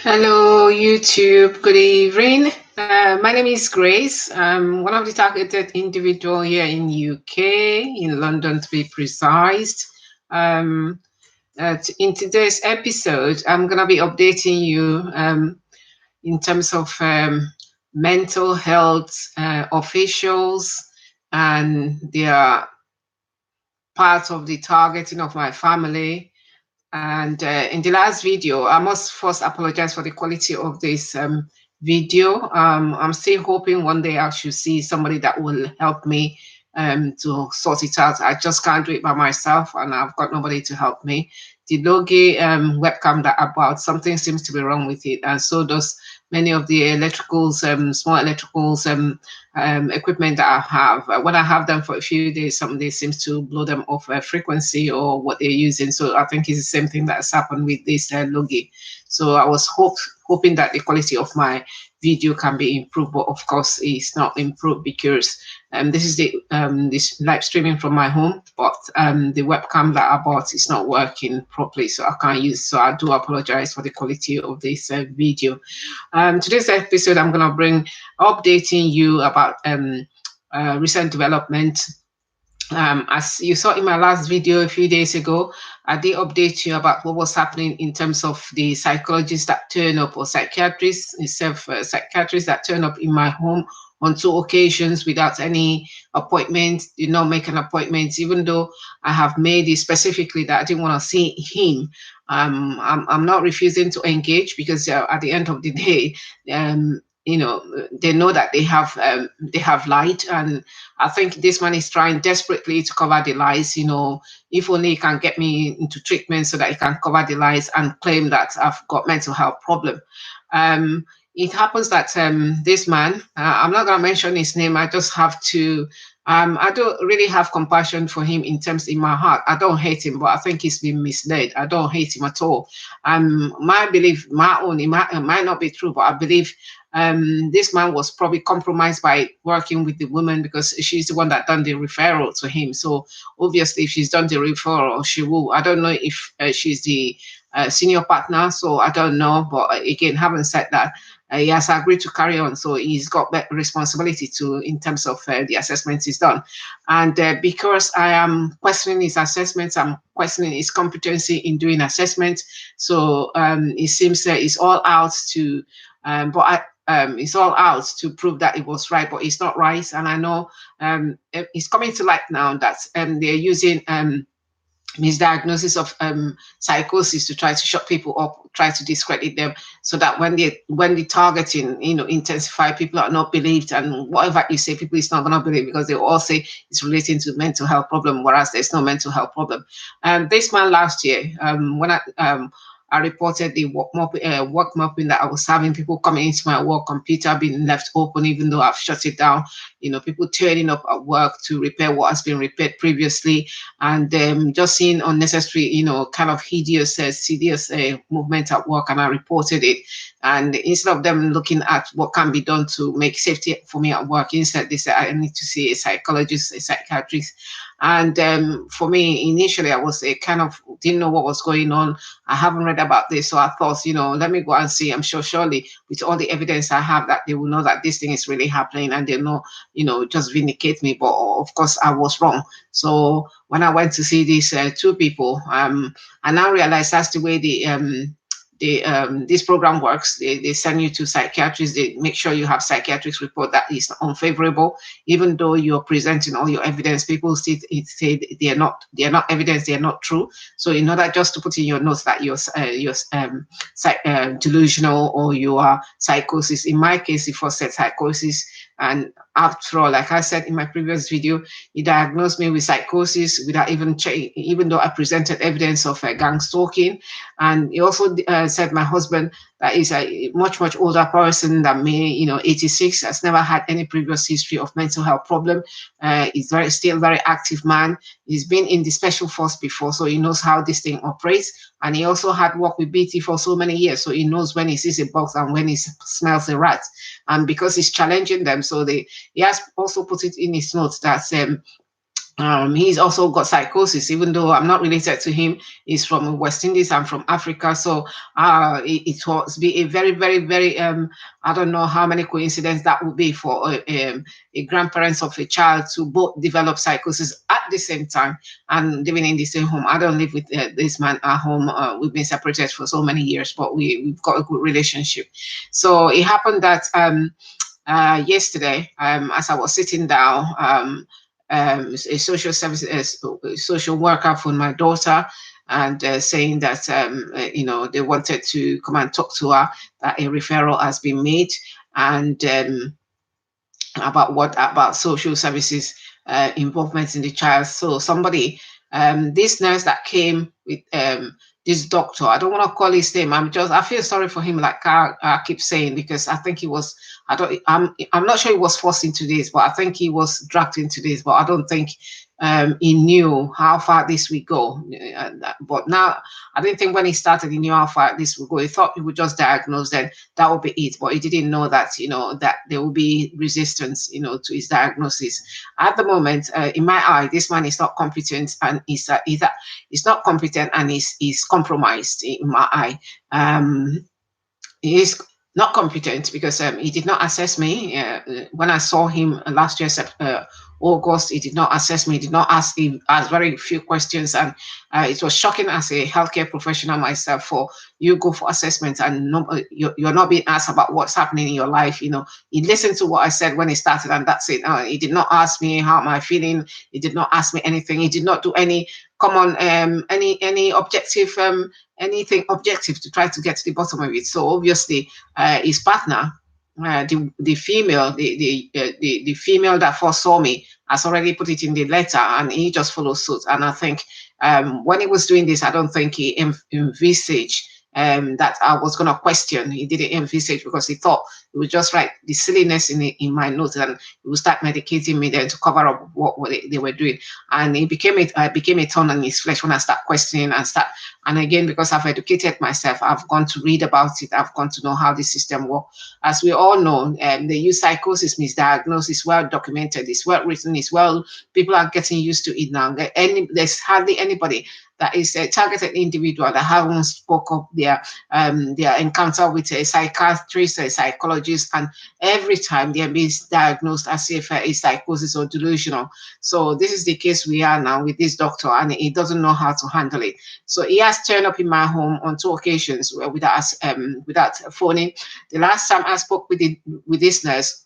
Hello, YouTube. Good evening. My name is Grace. I'm one of the targeted individual here in UK, in London to be precise. Um, in today's episode, I'm gonna be updating you in terms of mental health officials and their part of the targeting of my family. And in the last video, I must first apologize for the quality of this video. I'm still hoping one day I should see somebody that will help me to sort it out. I just can't do it by myself, and I've got nobody to help me. The Logi webcam that I bought, something seems to be wrong with it, and so does many of the electricals, small electricals equipment that I have. When I have them for a few days, somebody seems to blow them off frequency or what they're using. So I think it's the same thing that has happened with this Logi. So I was hoping that the quality of my video can be improved, but of course it's not improved because this is the this live streaming from my home, but the webcam that I bought is not working properly, so I can't use. So I do apologize for the quality of this video. Today's episode, I'm gonna bring updating you about recent development. As you saw in my last video a few days ago, I did update you about what was happening in terms of the psychologists that turn up, or psychiatrists, psychiatrists that turn up in my home on two occasions without any appointment, did not make an appointment, even though I have made it specifically that I didn't want to see him. I'm not refusing to engage because at the end of the day, they know that they have lied, and I think this man is trying desperately to cover the lies. If only he can get me into treatment so that he can cover the lies and claim that I've got mental health problem. It happens that this man, I'm not going to mention his name, I just have to, I don't really have compassion for him in my heart. I don't hate him, but I think he's been misled. I don't hate him at all. My belief, my own, it might not be true, but I believe this man was probably compromised by working with the woman because she's the one that done the referral to him. So obviously, if she's done the referral, she will. I don't know if she's the senior partner, so I don't know. But again, having said that, he has agreed to carry on, so he's got that responsibility to in terms of the assessments he's done. And because I am questioning his assessments, I'm questioning his competency in doing assessments. So it seems that it's all out to, it's all out to prove that it was right, but it's not right. And I know it's coming to light now that they're using misdiagnosis of psychosis to try to shut people up, try to discredit them, so that when the targeting intensify, people are not believed, and whatever you say, people is not going to believe because they all say it's relating to mental health problem, whereas there's no mental health problem. This man last year, when I reported the work mopping that I was having, people coming into my work computer being left open even though I've shut it down. People turning up at work to repair what has been repaired previously, and just seeing unnecessary, kind of hideous, tedious movement at work, and I reported it. And instead of them looking at what can be done to make safety for me at work, instead they said I need to see a psychologist, a psychiatrist. And for me, initially, I was kind of didn't know what was going on. I haven't read about this, so I thought, let me go and see. I'm sure, surely, with all the evidence I have, that they will know that this thing is really happening, and they know, just vindicate me. But of course, I was wrong. So when I went to see these two people, I now realized that's the way this program works. They send you to psychiatrists. They make sure you have psychiatrists report that is unfavorable, even though you're presenting all your evidence. People still say they are not evidence, they are not true. So in order just to put in your notes that you're delusional or you are psychosis. In my case, it was said psychosis, and after all, like I said in my previous video, he diagnosed me with psychosis without even though I presented evidence of gang stalking. And he also said my husband, that is a much, much older person than me, 86, has never had any previous history of mental health problem. He's still very active man. He's been in the special force before, so he knows how this thing operates. And he also had worked with BT for so many years, so he knows when he sees a box and when he smells a rat. And because he's challenging them, so he has also put it in his notes that He's also got psychosis, even though I'm not related to him. He's from West Indies. I'm from Africa. So it was be a very, very, very, I don't know how many coincidences that would be for a grandparents of a child to both develop psychosis at the same time and living in the same home. I don't live with this man at home. We've been separated for so many years, but we've got a good relationship. So it happened that yesterday, as I was sitting down, a social service, a social worker for my daughter, and saying that they wanted to come and talk to her, that a referral has been made, and about social services involvement in the child. So somebody, this nurse that came with this doctor, I don't want to call his name. I feel sorry for him, like I keep saying, because I think he was, I'm not sure he was forced into this, but I think he was dragged into this. But I don't think he knew how far this would go. But now, I didn't think when he started he knew how far this would go. He thought he would just diagnose, then that would be it. But he didn't know that, that there will be resistance, to his diagnosis. At the moment, in my eye, this man is not competent, and he's not competent, and he's compromised in my eye. He is not competent because he did not assess me when I saw him last year, August. He did not assess me. He did not ask very few questions, and it was shocking as a healthcare professional myself. For you go for assessment and you're not being asked about what's happening in your life. He listened to what I said when he started, and that's it. He did not ask me how am I feeling. He did not ask me anything. He did not do any any objective anything objective to try to get to the bottom of it. So obviously, his partner, the female, the female that first saw me, has already put it in the letter, and he just followed suit. And I think when he was doing this, I don't think he envisaged that I was going to question. He didn't envisage, because he thought it was just like the silliness in my notes, and he would start medicating me then to cover up what they were doing. And it became a thorn in his flesh when I start questioning and again, because I've educated myself, I've gone to read about it, I've gone to know how the system works. As we all know, the use psychosis misdiagnosed is well documented, it's well written, people are getting used to it now. There's hardly anybody that is a targeted individual that haven't spoke of their encounter with a psychiatrist, a psychologist, and every time they're misdiagnosed as if it's psychosis or delusional. So this is the case we are now with this doctor, and he doesn't know how to handle it. So he has turned up in my home on 2 occasions without phoning. The last time I spoke with this nurse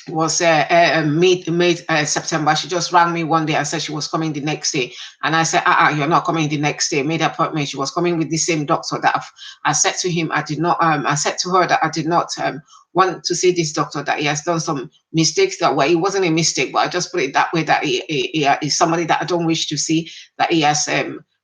was mid September. She just rang me one day and said she was coming the next day, and I said, you're not coming the next day. Made an appointment. She was coming with the same doctor that I said to him, I did not. I said to her that I did not want to see this doctor, that he has done some mistakes. That it wasn't a mistake, but I just put it that way, that he is somebody that I don't wish to see. That he has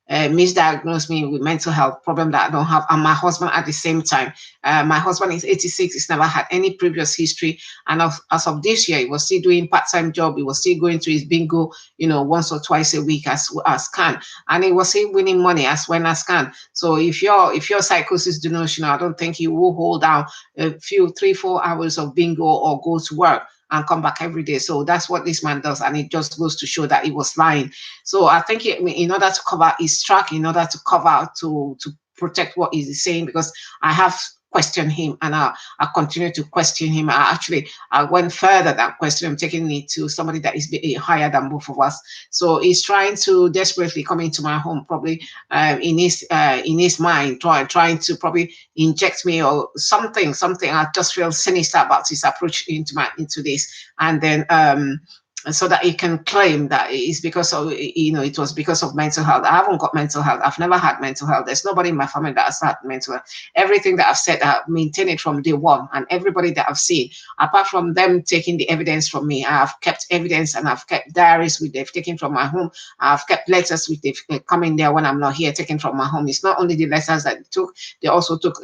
misdiagnosed me with mental health problem that I don't have, and my husband at the same time. My husband is 86. He's never had any previous history, and as of this year, he was still doing part-time job. He was still going to his bingo, once or twice a week as can, and he was still winning money as well as can. So if your psychosis delusional, I don't think he will hold down a few 3-4 hours of bingo or go to work and come back every day. So that's what this man does, and it just goes to show that he was lying. So I think in order to cover his track, in order to cover to protect what he's saying, because I have questioned him, and I continue to question him. I went further than question him, taking it to somebody that is higher than both of us. So he's trying to desperately come into my home, probably in his mind, trying to probably inject me or something. I just feel sinister about his approach into this, and then so that he can claim that it's because of, it was because of mental health. I haven't got mental health. I've never had mental health. There's nobody in my family that has had mental health. Everything that I've said, I've maintained it from day one. And everybody that I've seen, apart from them taking the evidence from me, I've kept evidence, and I've kept diaries which they've taken from my home. I've kept letters which they've come in there when I'm not here, taken from my home. It's not only the letters that they took, they also took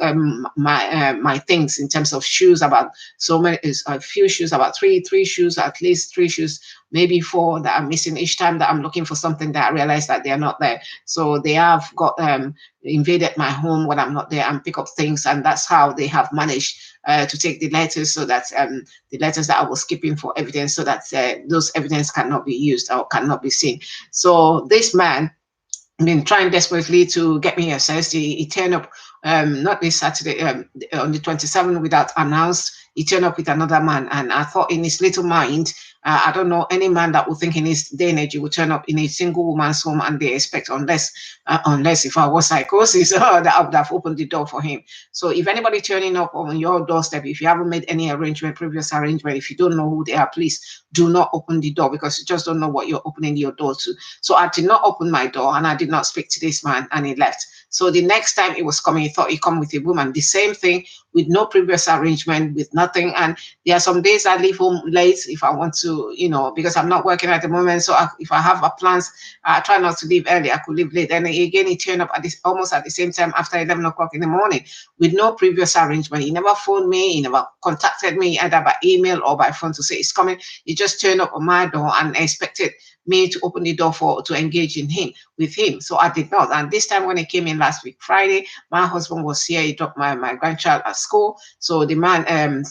my things in terms of shoes, about so many, a few shoes, about three shoes, at least 3 shoes, maybe 4 that are missing. Each time that I'm looking for something, that I realize that they're not there. So they have got invaded my home when I'm not there and pick up things, and that's how they have managed to take the letters, so that the letters that I was keeping for evidence, so that those evidence cannot be used or cannot be seen. So this man been trying desperately to get me assessed. He turned up not this Saturday, on the 27th without announced. He turned up with another man, and I thought in his little mind, I don't know any man that would think in his day and age he would turn up in a single woman's home and they expect, unless if I was psychosis, that I would have opened the door for him. So if anybody turning up on your doorstep, if you haven't made any arrangement, previous arrangement, if you don't know who they are, please do not open the door, because you just don't know what you're opening your door to. So I did not open my door, and I did not speak to this man, and he left. So the next time he was coming, he thought he'd come with a woman. The same thing, with no previous arrangement, with nothing. And there are some days I leave home late if I want to, because I'm not working at the moment. So if I have plans, I try not to leave early. I could leave late. And again, he turned up almost at the same time after 11 o'clock in the morning with no previous arrangement. He never phoned me. He never contacted me either by email or by phone to say he's coming. He just turned up on my door and expected me to open the door to engage with him. So I did not. And this time when he came in last week, Friday, my husband was here. He dropped my grandchild at school. So the man,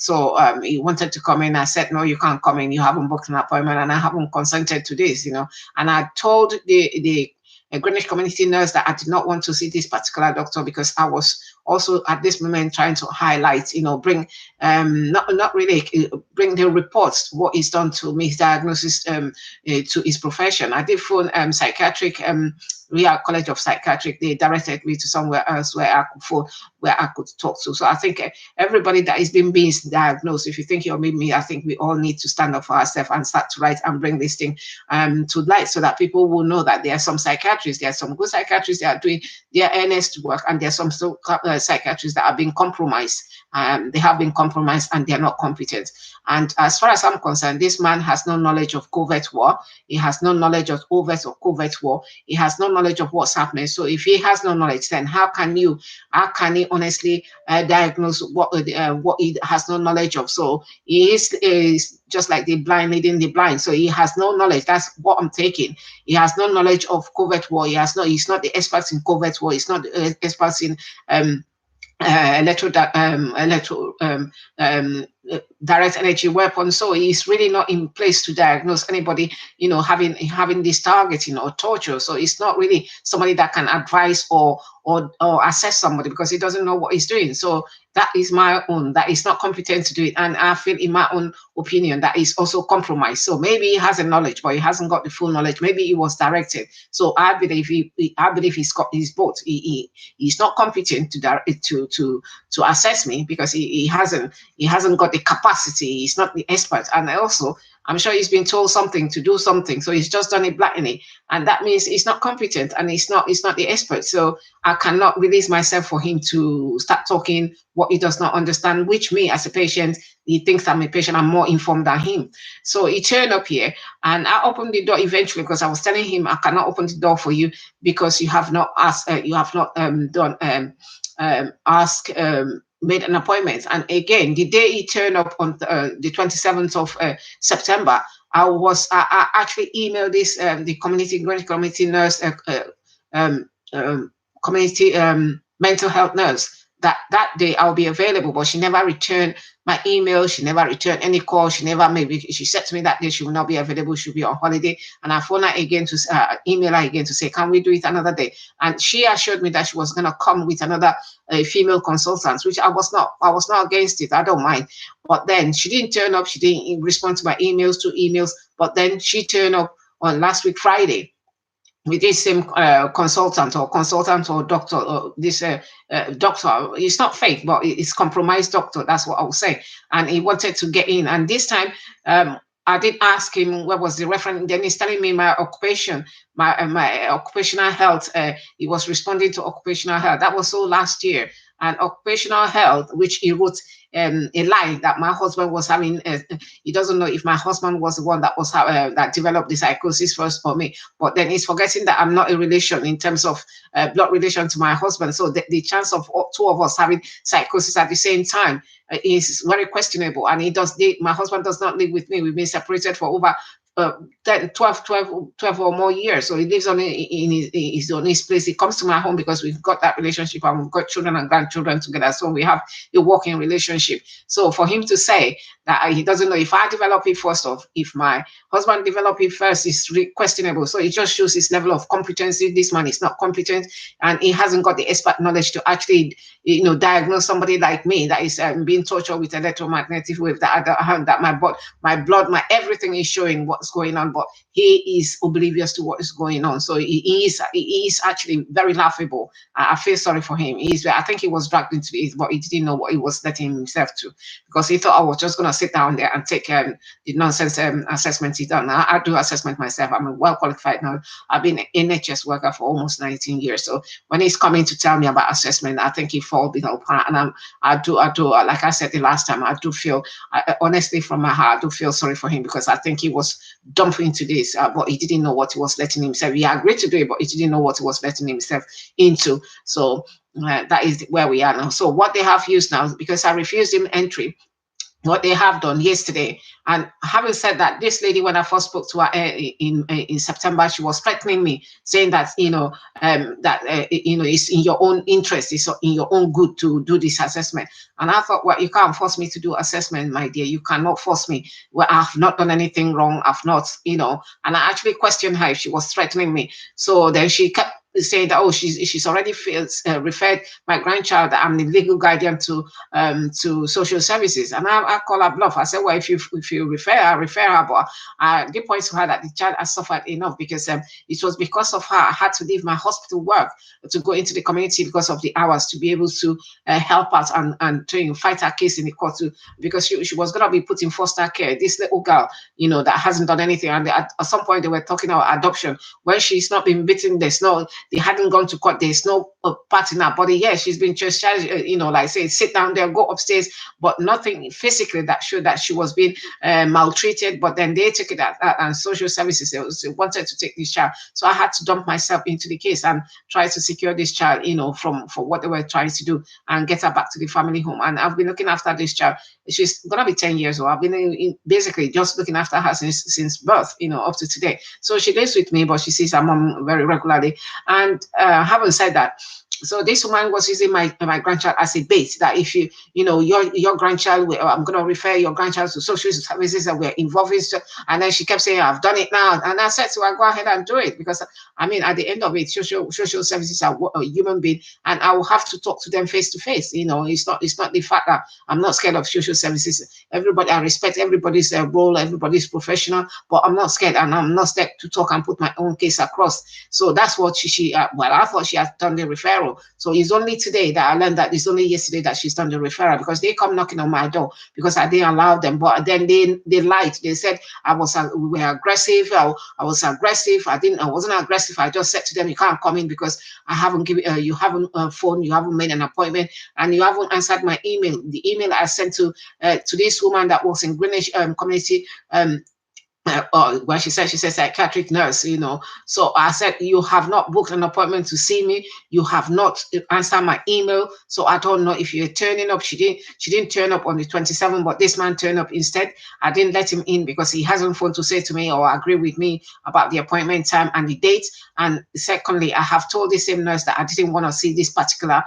he wanted to come in. I said, no, you can't come in. You haven't booked an appointment, and I haven't consented to this, And I told the Greenwich community nurse that I did not want to see this particular doctor, because I was also at this moment trying to highlight, bring not really bring the reports, what is done to misdiagnosis to his profession. I did phone psychiatric Real College of Psychiatric. They directed me to somewhere else where I could talk to. So I think everybody that is being diagnosed, if you think you're me, I think we all need to stand up for ourselves and start to write and bring this thing to light, so that people will know that there are some psychiatrists, there are some good psychiatrists that are doing their earnest work, and there are some psychiatrists that are being compromised. They have been compromised and they are not competent. And as far as I'm concerned, this man has no knowledge of covert war. He has no knowledge of overt or covert war. He has no knowledge of what's happening. So if he has no knowledge, then how can he honestly diagnose what he has no knowledge of? So he is just like the blind leading the blind. So he has no knowledge. That's what I'm taking. He has no knowledge of covert war. He's not the expert in covert war. He's not the expert in direct energy weapons. So he's really not in place to diagnose anybody, having this targeting or torture. So it's not really somebody that can advise or assess somebody, because he doesn't know what he's doing. So that is that is not competent to do it. And I feel, in my own opinion, that is also compromised. So maybe he has a knowledge, but he hasn't got the full knowledge. Maybe he was directed. So I believe he's got his both. He's not competent to assess me, because he hasn't got the capacity. He's not the expert. And also, I'm sure he's been told something to do something, so he's just done it blindly, and that means he's not competent and he's not the expert. So I cannot release myself for him to start talking what he does not understand, which me as a patient, he thinks I'm a patient, I'm more informed than him. So he turned up here, and I opened the door eventually, because I was telling him, I cannot open the door for you because you have not asked, made an appointment. And again, the day he turned up on the 27th of September, I actually emailed this the Greenwich community nurse, community mental health nurse, that day I'll be available, but she never returned my email. She never returned any call. She said to me that day she will not be available. She'll be on holiday. And I phoned her again to email her again to say, can we do it another day? And she assured me that she was going to come with another female consultant, which I was not against it. I don't mind. But then she didn't turn up. She didn't respond to my emails, but then she turned up on last week, Friday, with this same consultant or doctor, or this doctor. It's not fake, but it's compromised doctor. That's what I was saying. And he wanted to get in. And this time, I did ask him what was the reference. Then he's telling me my occupation, my occupational health. He was responding to occupational health. That was so last year. And occupational health, which he wrote a lie that my husband was having. He doesn't know if my husband was the one that was that developed the psychosis first for me. But then he's forgetting that I'm not a relation in terms of blood relation to my husband. So the chance of two of us having psychosis at the same time is very questionable. And my husband does not live with me. We've been separated for over uh, 10, 12 or more years. So he lives on his place. He comes to my home because we've got that relationship and we've got children and grandchildren together. So we have a working relationship. So for him to say that he doesn't know if I develop it first or if my husband developed it first is questionable. So it just shows his level of competency. This man is not competent and he hasn't got the expert knowledge to actually, diagnose somebody like me that is being tortured with electromagnetic wave that my blood, my everything is showing what's going on, but he is oblivious to what is going on. So he is actually very laughable. I feel sorry for him. I think he was dragged into it, but he didn't know what he was letting himself to, because he thought I was just going to sit down there and take the nonsense assessment he done. I do assessment myself. I'm well qualified now. I've been an NHS worker for almost 19 years. So when he's coming to tell me about assessment, I think he fall below par. And I do, like I said the last time, I do feel, honestly, from my heart, I do feel sorry for him, because I think he was dumped into this, but he didn't know what he was letting himself. He agreed to do it, but he didn't know what he was letting himself into. So that is where we are now. So what they have used now, because I refused him entry, what they have done yesterday. And having said that, this lady, when I first spoke to her in September, she was threatening me, saying that it's in your own interest, it's in your own good to do this assessment. And I thought, well, you can't force me to do assessment, my dear. You cannot force me. Well, I've not done anything wrong. I've not, and I actually questioned her if she was threatening me. So then she kept saying that, oh, she's already referred my grandchild, that I'm the legal guardian, to social services. And I call her bluff. I said, well, if you refer her, but I did point to her that the child has suffered enough, because it was because of her I had to leave my hospital work to go into the community because of the hours, to be able to help out and to fight her case in the court, because she was going to be put in foster care. This little girl, that hasn't done anything. And at some point they were talking about adoption. When she's not been beaten, they hadn't gone to court. There's no part in her body. Yeah, she's been just, like say, sit down there, go upstairs, but nothing physically that showed that she was being maltreated. But then they took it and social services they wanted to take this child. So I had to dump myself into the case and try to secure this child, from what they were trying to do, and get her back to the family home. And I've been looking after this child. She's gonna be 10 years old. I've been basically just looking after her since birth, up to today. So she lives with me, but she sees her mom very regularly. And having said that, so this woman was using my grandchild as a bait, that if your grandchild, I'm going to refer your grandchild to social services that we're involved in. And then she kept saying, I've done it now. And I said to her, go ahead and do it, because at the end of it, social services are a human being, and I will have to talk to them face to face. It's not the fact that I'm not scared of social services. I respect everybody's role, everybody's professional, but I'm not scared, and I'm not scared to talk and put my own case across. So that's what I thought she had done the referral. So it's only today that I learned that it's only yesterday that she's done the referral, because they come knocking on my door because I didn't allow them. But then they lied. They said we were aggressive. I was aggressive. I wasn't aggressive. I just said to them, you can't come in because I haven't given you haven't phoned, you haven't made an appointment, and you haven't answered my email. The email I sent to this woman that works in Greenwich community. Well, she said she's a psychiatric nurse, So I said, you have not booked an appointment to see me. You have not answered my email. So I don't know if you're turning up. She didn't turn up on the 27th, but this man turned up instead. I didn't let him in because he hasn't phoned to say to me or agree with me about the appointment time and the date. And secondly, I have told the same nurse that I didn't want to see this particular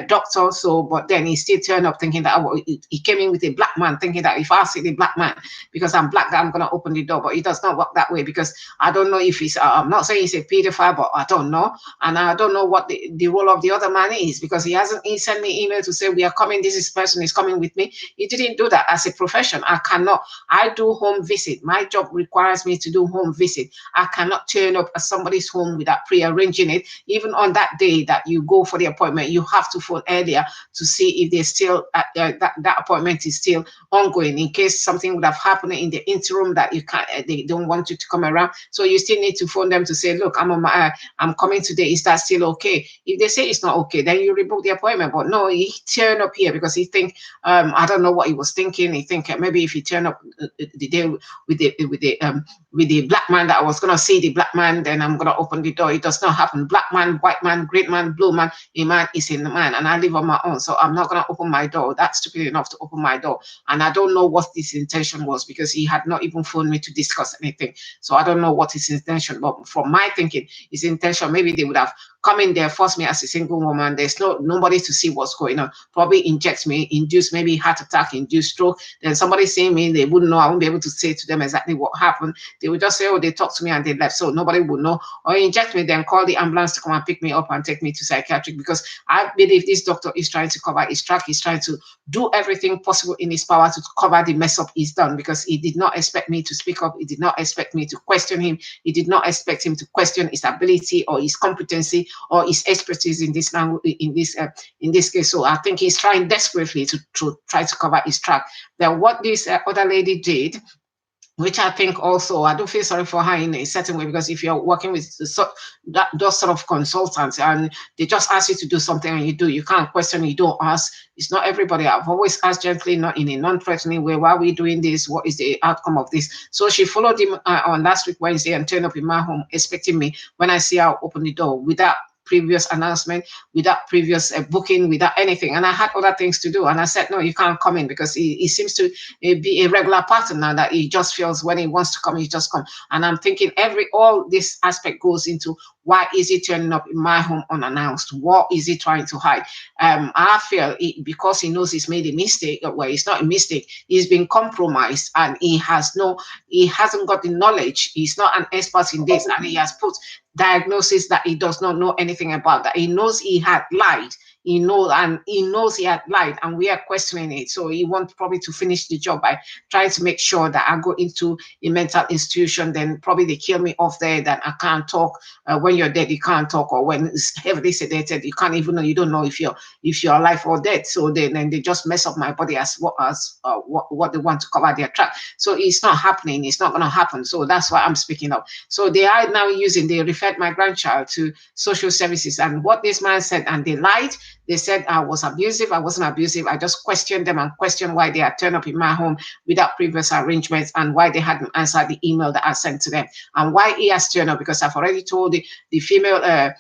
doctor. So, but then he still turned up thinking that he came in with a black man, thinking that if I see the black man, because I'm black, that I'm going to open the door. But it does not work that way, because I don't know if he's, I'm not saying he's a pedophile, but I don't know. And I don't know what the role of the other man is, because he sent me email to say, we are coming, this person is coming with me. He didn't do that as a profession. I do home visit. My job requires me to do home visit. I cannot turn up at somebody's home without pre-arranging it. Even on that day that you go for the appointment, you have to phone earlier to see if they're still, that appointment is still ongoing, in case something would have happened in the interim that you can't, they don't want you to come around. So you still need to phone them to say, look, I'm coming today. Is that still okay? If they say it's not okay, then you rebook the appointment. But no, he turned up here because he think, I don't know what he was thinking. He think maybe if he turned up the day with the black man, that I was gonna see the black man, then I'm gonna open the door. It does not happen. Black man, white man, great man, blue man, a man is in the man, and I live on my own, so I'm not gonna open my door. That's stupid enough to open my door. And I don't know what this intention was, because he had not even phoned me to discuss anything. So I don't know what his intention, but from my thinking, his intention, maybe they would have come in there, force me as a single woman. There's nobody to see what's going on. Probably inject me, induce maybe heart attack, induce stroke. Then somebody seeing me, they wouldn't know. I won't be able to say to them exactly what happened. They would just say, oh, they talked to me and they left. So nobody would know. Or inject me, then call the ambulance to come and pick me up and take me to psychiatric, because I believe this doctor is trying to cover his track. He's trying to do everything possible in his power to cover the mess up he's done, because he did not expect me to speak up. He did not expect me to question him. He did not expect him to question his ability or his competency or his expertise in this language, in this case. So I think he's trying desperately to try to cover his track. Then what this other lady did, which I think also, I do feel sorry for her in a certain way, because if you're working with those sort of consultants and they just ask you to do something and you do, you can't question, you don't ask. It's not everybody. I've always asked gently, not in a non-threatening way, why are we doing this? What is the outcome of this? So she followed him on last week, Wednesday, and turned up in my home, expecting me when I see her open the door without previous announcement, without previous booking, without anything. And I had other things to do. And I said, no, you can't come in, because he seems to be a regular pattern now, that he just feels when he wants to come, he just come. And I'm thinking all this aspect goes into, why is he turning up in my home unannounced? What is he trying to hide? I feel because he knows he's made a mistake. Well, it's not a mistake. He's been compromised, and he hasn't got the knowledge. He's not an expert in this, and he has put diagnosis that he does not know anything about, that he knows he had lied. He knows he had lied, and we are questioning it. So he wants probably to finish the job by trying to make sure that I go into a mental institution. Then probably they kill me off there, that I can't talk. When you're dead, you can't talk, or when it's heavily sedated, you can't even know. You don't know if you're alive or dead. So then they just mess up my body as what they want to cover their track. So it's not happening. It's not going to happen. So that's why I'm speaking up. So they are now they referred my grandchild to social services, and what this man said, and they lied. They said I was abusive. I wasn't abusive. I just questioned them and questioned why they had turned up in my home without previous arrangements, and why they hadn't answered the email that I sent to them, and why he has turned up, because I've already told the female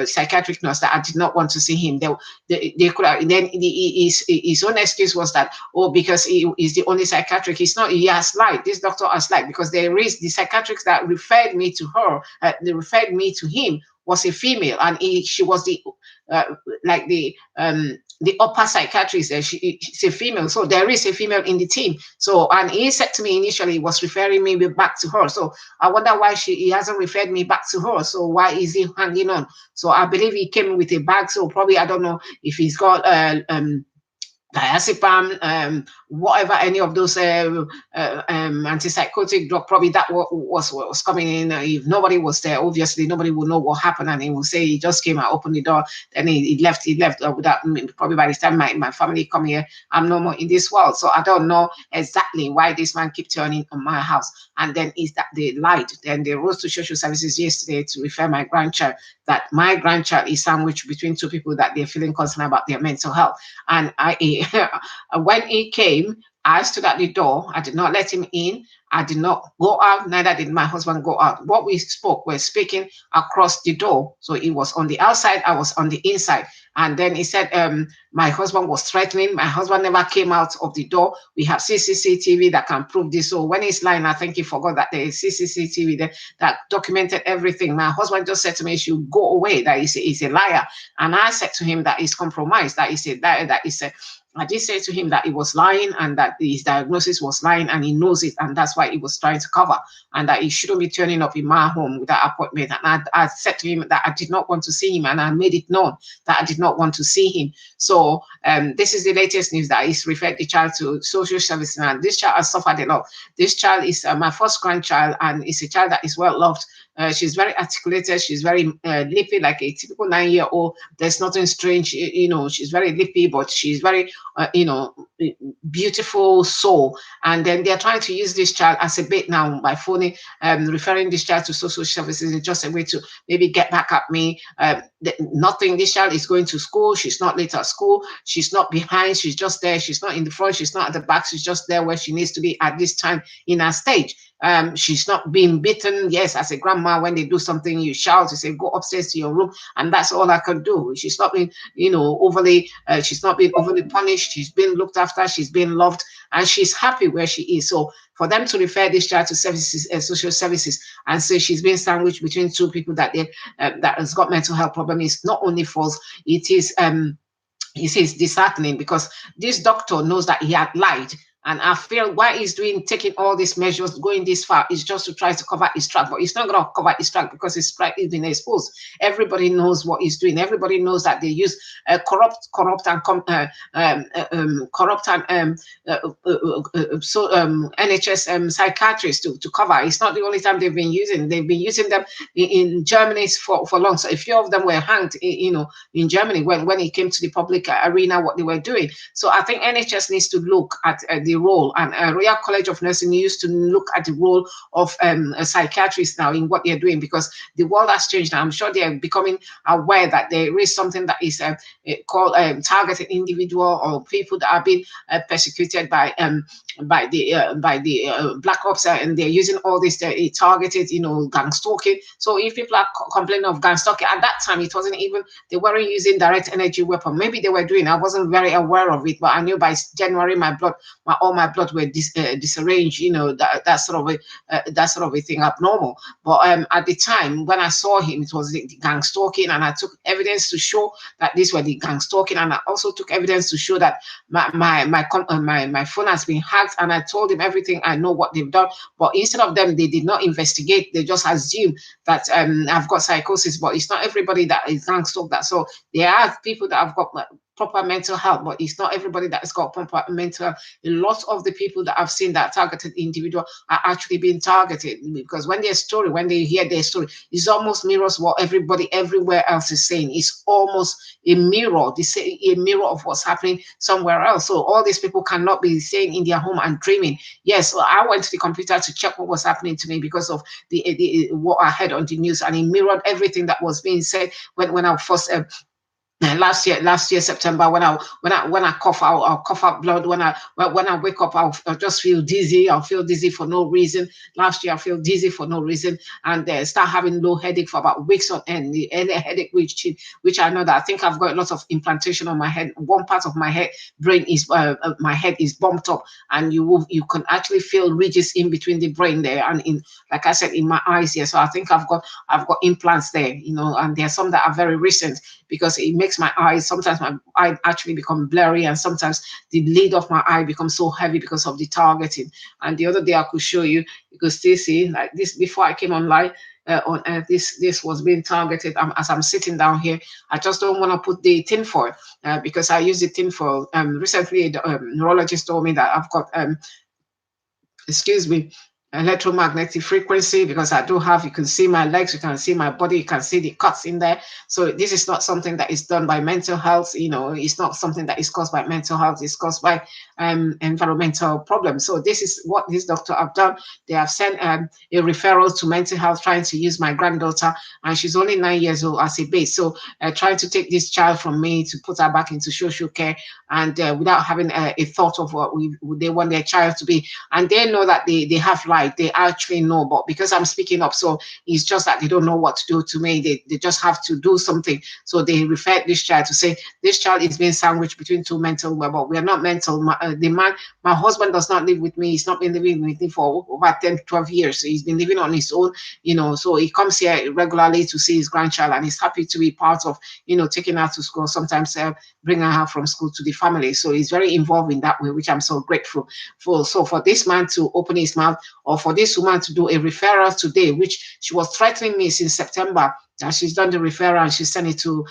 psychiatric nurse that I did not want to see him. They could have, then his own excuse was that, oh, because he is the only psychiatric. He's not. He has lied. This doctor has lied, because there is the psychiatric that referred me to her. They referred me to him was a female, and she was the upper psychiatrist. She's a female, so there is a female in the team. So, and he said to me initially, he was referring me back to her. So I wonder why he hasn't referred me back to her. So why is he hanging on? So I believe he came with a bag. So probably, I don't know if he's got diazepam, whatever, any of those antipsychotic drug, probably that was coming in. If nobody was there, obviously nobody will know what happened, and he will say he just came and opened the door, then he left without me. Probably by the time my family come here, I'm no more in this world. So I don't know exactly why this man keep turning on my house. And then is that they lied. Then they rose to social services yesterday to refer my grandchild, that my grandchild is sandwiched between two people that they're feeling concerned about their mental health. And when he came, I stood at the door. I did not let him in. I did not go out. Neither did my husband go out. What we spoke, we're speaking across the door. So he was on the outside. I was on the inside. And then he said, my husband was threatening. My husband never came out of the door. We have CCTV that can prove this. So when he's lying, I think he forgot that there is CCTV there that documented everything. My husband just said to me, he should go away, that he's a liar. And I said to him that he's compromised, that he's a liar, that he's a... I did say to him that he was lying, and that his diagnosis was lying, and he knows it, and that's why he was trying to cover, and that he shouldn't be turning up in my home without appointment. And I said to him that I did not want to see him, and I made it known that I did not want to see him. So this is the latest news, that he's referred the child to social services, and this child has suffered a lot. This child is my first grandchild, and it's a child that is well loved. She's very articulated. She's very lippy, like a typical 9-year-old. There's nothing strange, she's very lippy, but she's very, beautiful soul. And then they're trying to use this child as a bait now by phoning, referring this child to social services in just a way to maybe get back at me. Nothing. This child is going to school. She's not late at school. She's not behind. She's just there. She's not in the front. She's not at the back. She's just there where she needs to be at this time in her stage. She's not being beaten. Yes, as a grandma, when they do something, you shout, you say, go upstairs to your room, and that's all I can do. She's not being, overly, she's not being overly punished. She's been looked after. after, she's being loved, and she's happy where she is. So for them to refer this child to services, social services, and say she's being sandwiched between two people that they that has got mental health problem is not only false, it is disheartening, because this doctor knows that he had lied. And I feel why he's taking all these measures, going this far, is just to try to cover his track. But he's not going to cover his track, because his track is being exposed. Everybody knows what he's doing. Everybody knows that they use corrupt and NHS psychiatrists to cover. It's not the only time they've been using. They've been using them in Germany for long. So a few of them were hanged, in Germany when it came to the public arena, what they were doing. So I think NHS needs to look at the role, and Royal College of Nursing used to look at the role of psychiatrists now in what they're doing, because the world has changed now. I'm sure they are becoming aware that there is something that is called targeted individual, or people that are being persecuted by the black ops, and they're using all this targeted, gang stalking. So if people are complaining of gang stalking, at that time it wasn't even, they weren't using direct energy weapon. Maybe they were doing, I wasn't very aware of it, but I knew by January all my blood were disarranged, that sort of a thing, abnormal. But at the time when I saw him, it was the gang stalking, and I took evidence to show that these were the gang stalking, and I also took evidence to show that my phone has been hacked, and I told him everything I know what they've done. But instead of them, they did not investigate. They just assume that I've got psychosis, but it's not everybody that is gang stalked that. So there are people that have got proper mental health, but it's not everybody that has got proper mental health. A lot of the people that I've seen that targeted individual are actually being targeted, because when they hear their story, it almost mirrors what everybody everywhere else is saying. It's almost a mirror. They say a mirror of what's happening somewhere else. So all these people cannot be staying in their home and dreaming. Yes, so I went to the computer to check what was happening to me because of the what I heard on the news, and it mirrored everything that was being said when I first last year September, when I cough, I'll cough up blood. When I wake up, I'll just feel dizzy. I'll feel dizzy for no reason. Last year I feel dizzy for no reason, and start having low headache for about weeks on end. Any headache which I know that I think I've got a lot of implantation on my head. One part of my head brain is my head is bumped up, and you can actually feel ridges in between the brain there, and in, like I said, in my eyes here. So I think I've got implants there, and there are some that are very recent, because it makes my eyes, sometimes my eye actually become blurry, and sometimes the lid of my eye becomes so heavy because of the targeting. And the other day I could show you, you could still see like this. Before I came online this was being targeted. As I'm sitting down here, I just don't want to put the tinfoil because I use the tinfoil. Recently a neurologist told me that I've got excuse me, electromagnetic frequency, because I do have, you can see my legs, you can see my body, you can see the cuts in there. So this is not something that is done by mental health, it's not something that is caused by mental health, it's caused by environmental problems. So this is what this doctor have done. They have sent a referral to mental health, trying to use my granddaughter, and she's only 9 years old, as a base. So trying to take this child from me to put her back into social care, and without having a thought of what they want their child to be. And they know that they have life, they actually know, but because I'm speaking up, so it's just that they don't know what to do to me. They just have to do something. So they referred this child to say, this child is being sandwiched between two mental, but we are not mental. My husband does not live with me. He's not been living with me for over 10, 12 years. So he's been living on his own, so he comes here regularly to see his grandchild, and he's happy to be part of, taking her to school, sometimes bringing her from school to the family. So he's very involved in that way, which I'm so grateful for. So for this man to open his mouth, or for this woman to do a referral today, which she was threatening me since September, and she's done the referral and she sent it to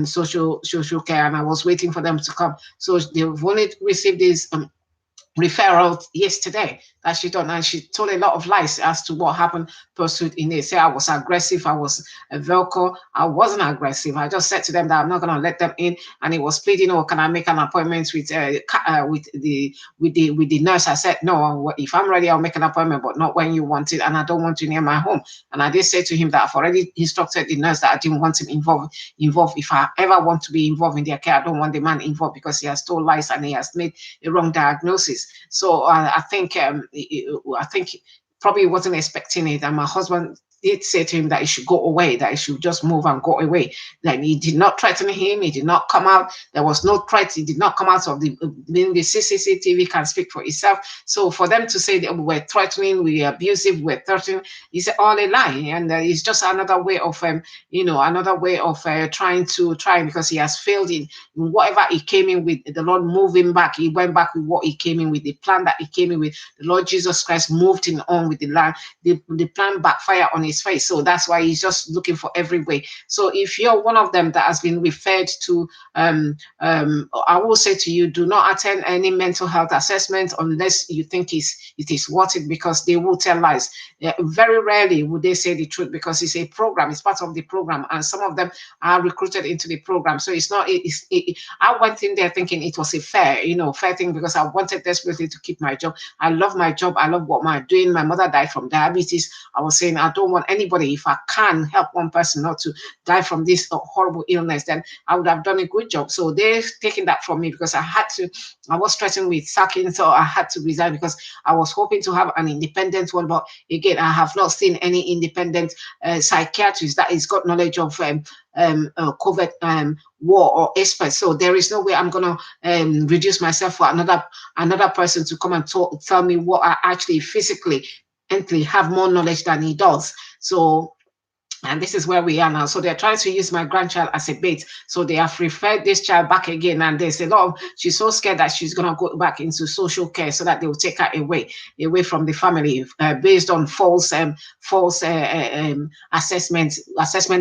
social care, and I was waiting for them to come. So they've only received this referral yesterday that she done, and she told a lot of lies as to what happened pursued in it. Say I was aggressive, I was a vocal. I wasn't aggressive. I just said to them that I'm not going to let them in, and he was pleading, oh, can I make an appointment with the nurse? I said, no, if I'm ready, I'll make an appointment, but not when you want it, and I don't want you near my home. And I did say to him that I've already instructed the nurse that I didn't want him involved. If I ever want to be involved in their care, I don't want the man involved, because he has told lies and he has made a wrong diagnosis. So I think probably wasn't expecting it, and my husband did say to him that he should go away, that he should just move and go away. Like, he did not threaten him. He did not come out. There was no threat. He did not come out of the CCTV can speak for itself. So for them to say that we were threatening, we were abusive, we were threatening, is all a lie. And it's just another way of, another way of trying, because he has failed in whatever he came in with. The Lord moved him back. He went back with what he came in with, the plan that he came in with. The Lord Jesus Christ moved him on with the land. The plan backfire on his face. So that's why he's just looking for every way. So if you're one of them that has been referred to, I will say to you, do not attend any mental health assessment unless you think it is worth it, because they will tell lies. Very rarely would they say the truth, because it's a program, it's part of the program, and some of them are recruited into the program. So it's not, I went in there thinking it was a fair thing, because I wanted desperately to keep my job. I love my job. I love what I'm doing. My mother died from diabetes. I was saying, I don't want anybody, if I can help one person not to die from this horrible illness, then I would have done a good job. So they've taken that from me, because I was threatened with sacking, so I had to resign, because I was hoping to have an independent one. But again, I have not seen any independent psychiatrist that has got knowledge of COVID war or experts. So there is no way I'm going to reduce myself for another person to come and tell me what I actually physically have more knowledge than he does. So, and this is where we are now. So they're trying to use my grandchild as a bait. So they have referred this child back again. And there's a lot of, she's so scared that she's going to go back into social care, so that they will take her away from the family, based on false assessment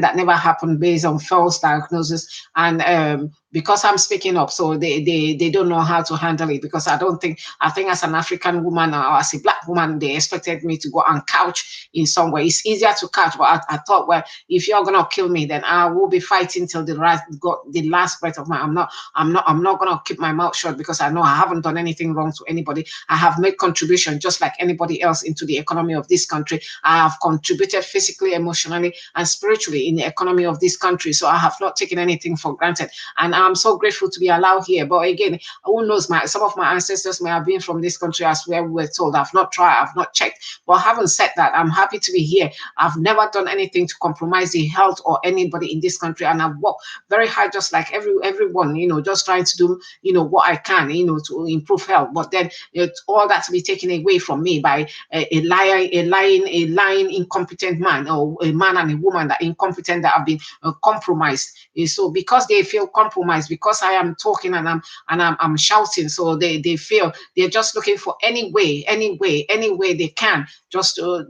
that never happened, based on false diagnosis. And because I'm speaking up, so they don't know how to handle it, because I think as an African woman, or as a Black woman, they expected me to go and couch in some way. It's easier to couch, but I thought, well, if you're gonna kill me, then I will be fighting till the last breath of my. I'm not gonna keep my mouth shut, because I know I haven't done anything wrong to anybody. I have made contribution just like anybody else into the economy of this country. I have contributed physically, emotionally, and spiritually in the economy of this country. So I have not taken anything for granted, and I'm so grateful to be allowed here. But again, who knows? Some of my ancestors may have been from this country as well. We were told. I've not tried. I've not checked. But having said that, I'm happy to be here. I've never done anything to compromise the health or anybody in this country, and I've worked very hard, just like everyone. Just trying to do what I can, to improve health. But then all that to be taken away from me by a lying, incompetent man, or a man and a woman that incompetent, that have been compromised. So because they feel compromised, because I am talking and I'm shouting, so they feel they're just looking for any way they can, just to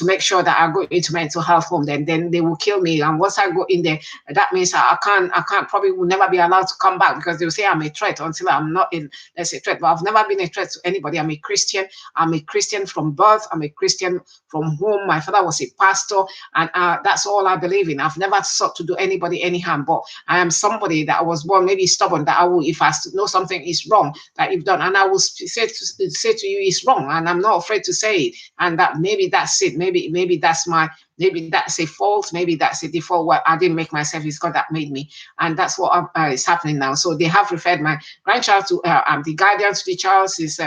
make sure that I go into mental health home. Then they will kill me. And once I go in there, that means I can't probably will never be allowed to come back, because they'll say I'm a threat until I'm not in. Let's say threat, but I've never been a threat to anybody. I'm a Christian. I'm a Christian from birth. I'm a Christian from home. My father was a pastor, and that's all I believe in. I've never sought to do anybody any harm, but I am somebody that was born maybe stubborn, that I will, if I know something is wrong that you've done, and I will say to you it's wrong, and I'm not afraid to say it, and that maybe that's it. Maybe that's a fault. Maybe that's a default. What I didn't make myself, it's God that made me, and that's what is happening now. So they have referred my grandchild to. I'm the guardian to the child. Is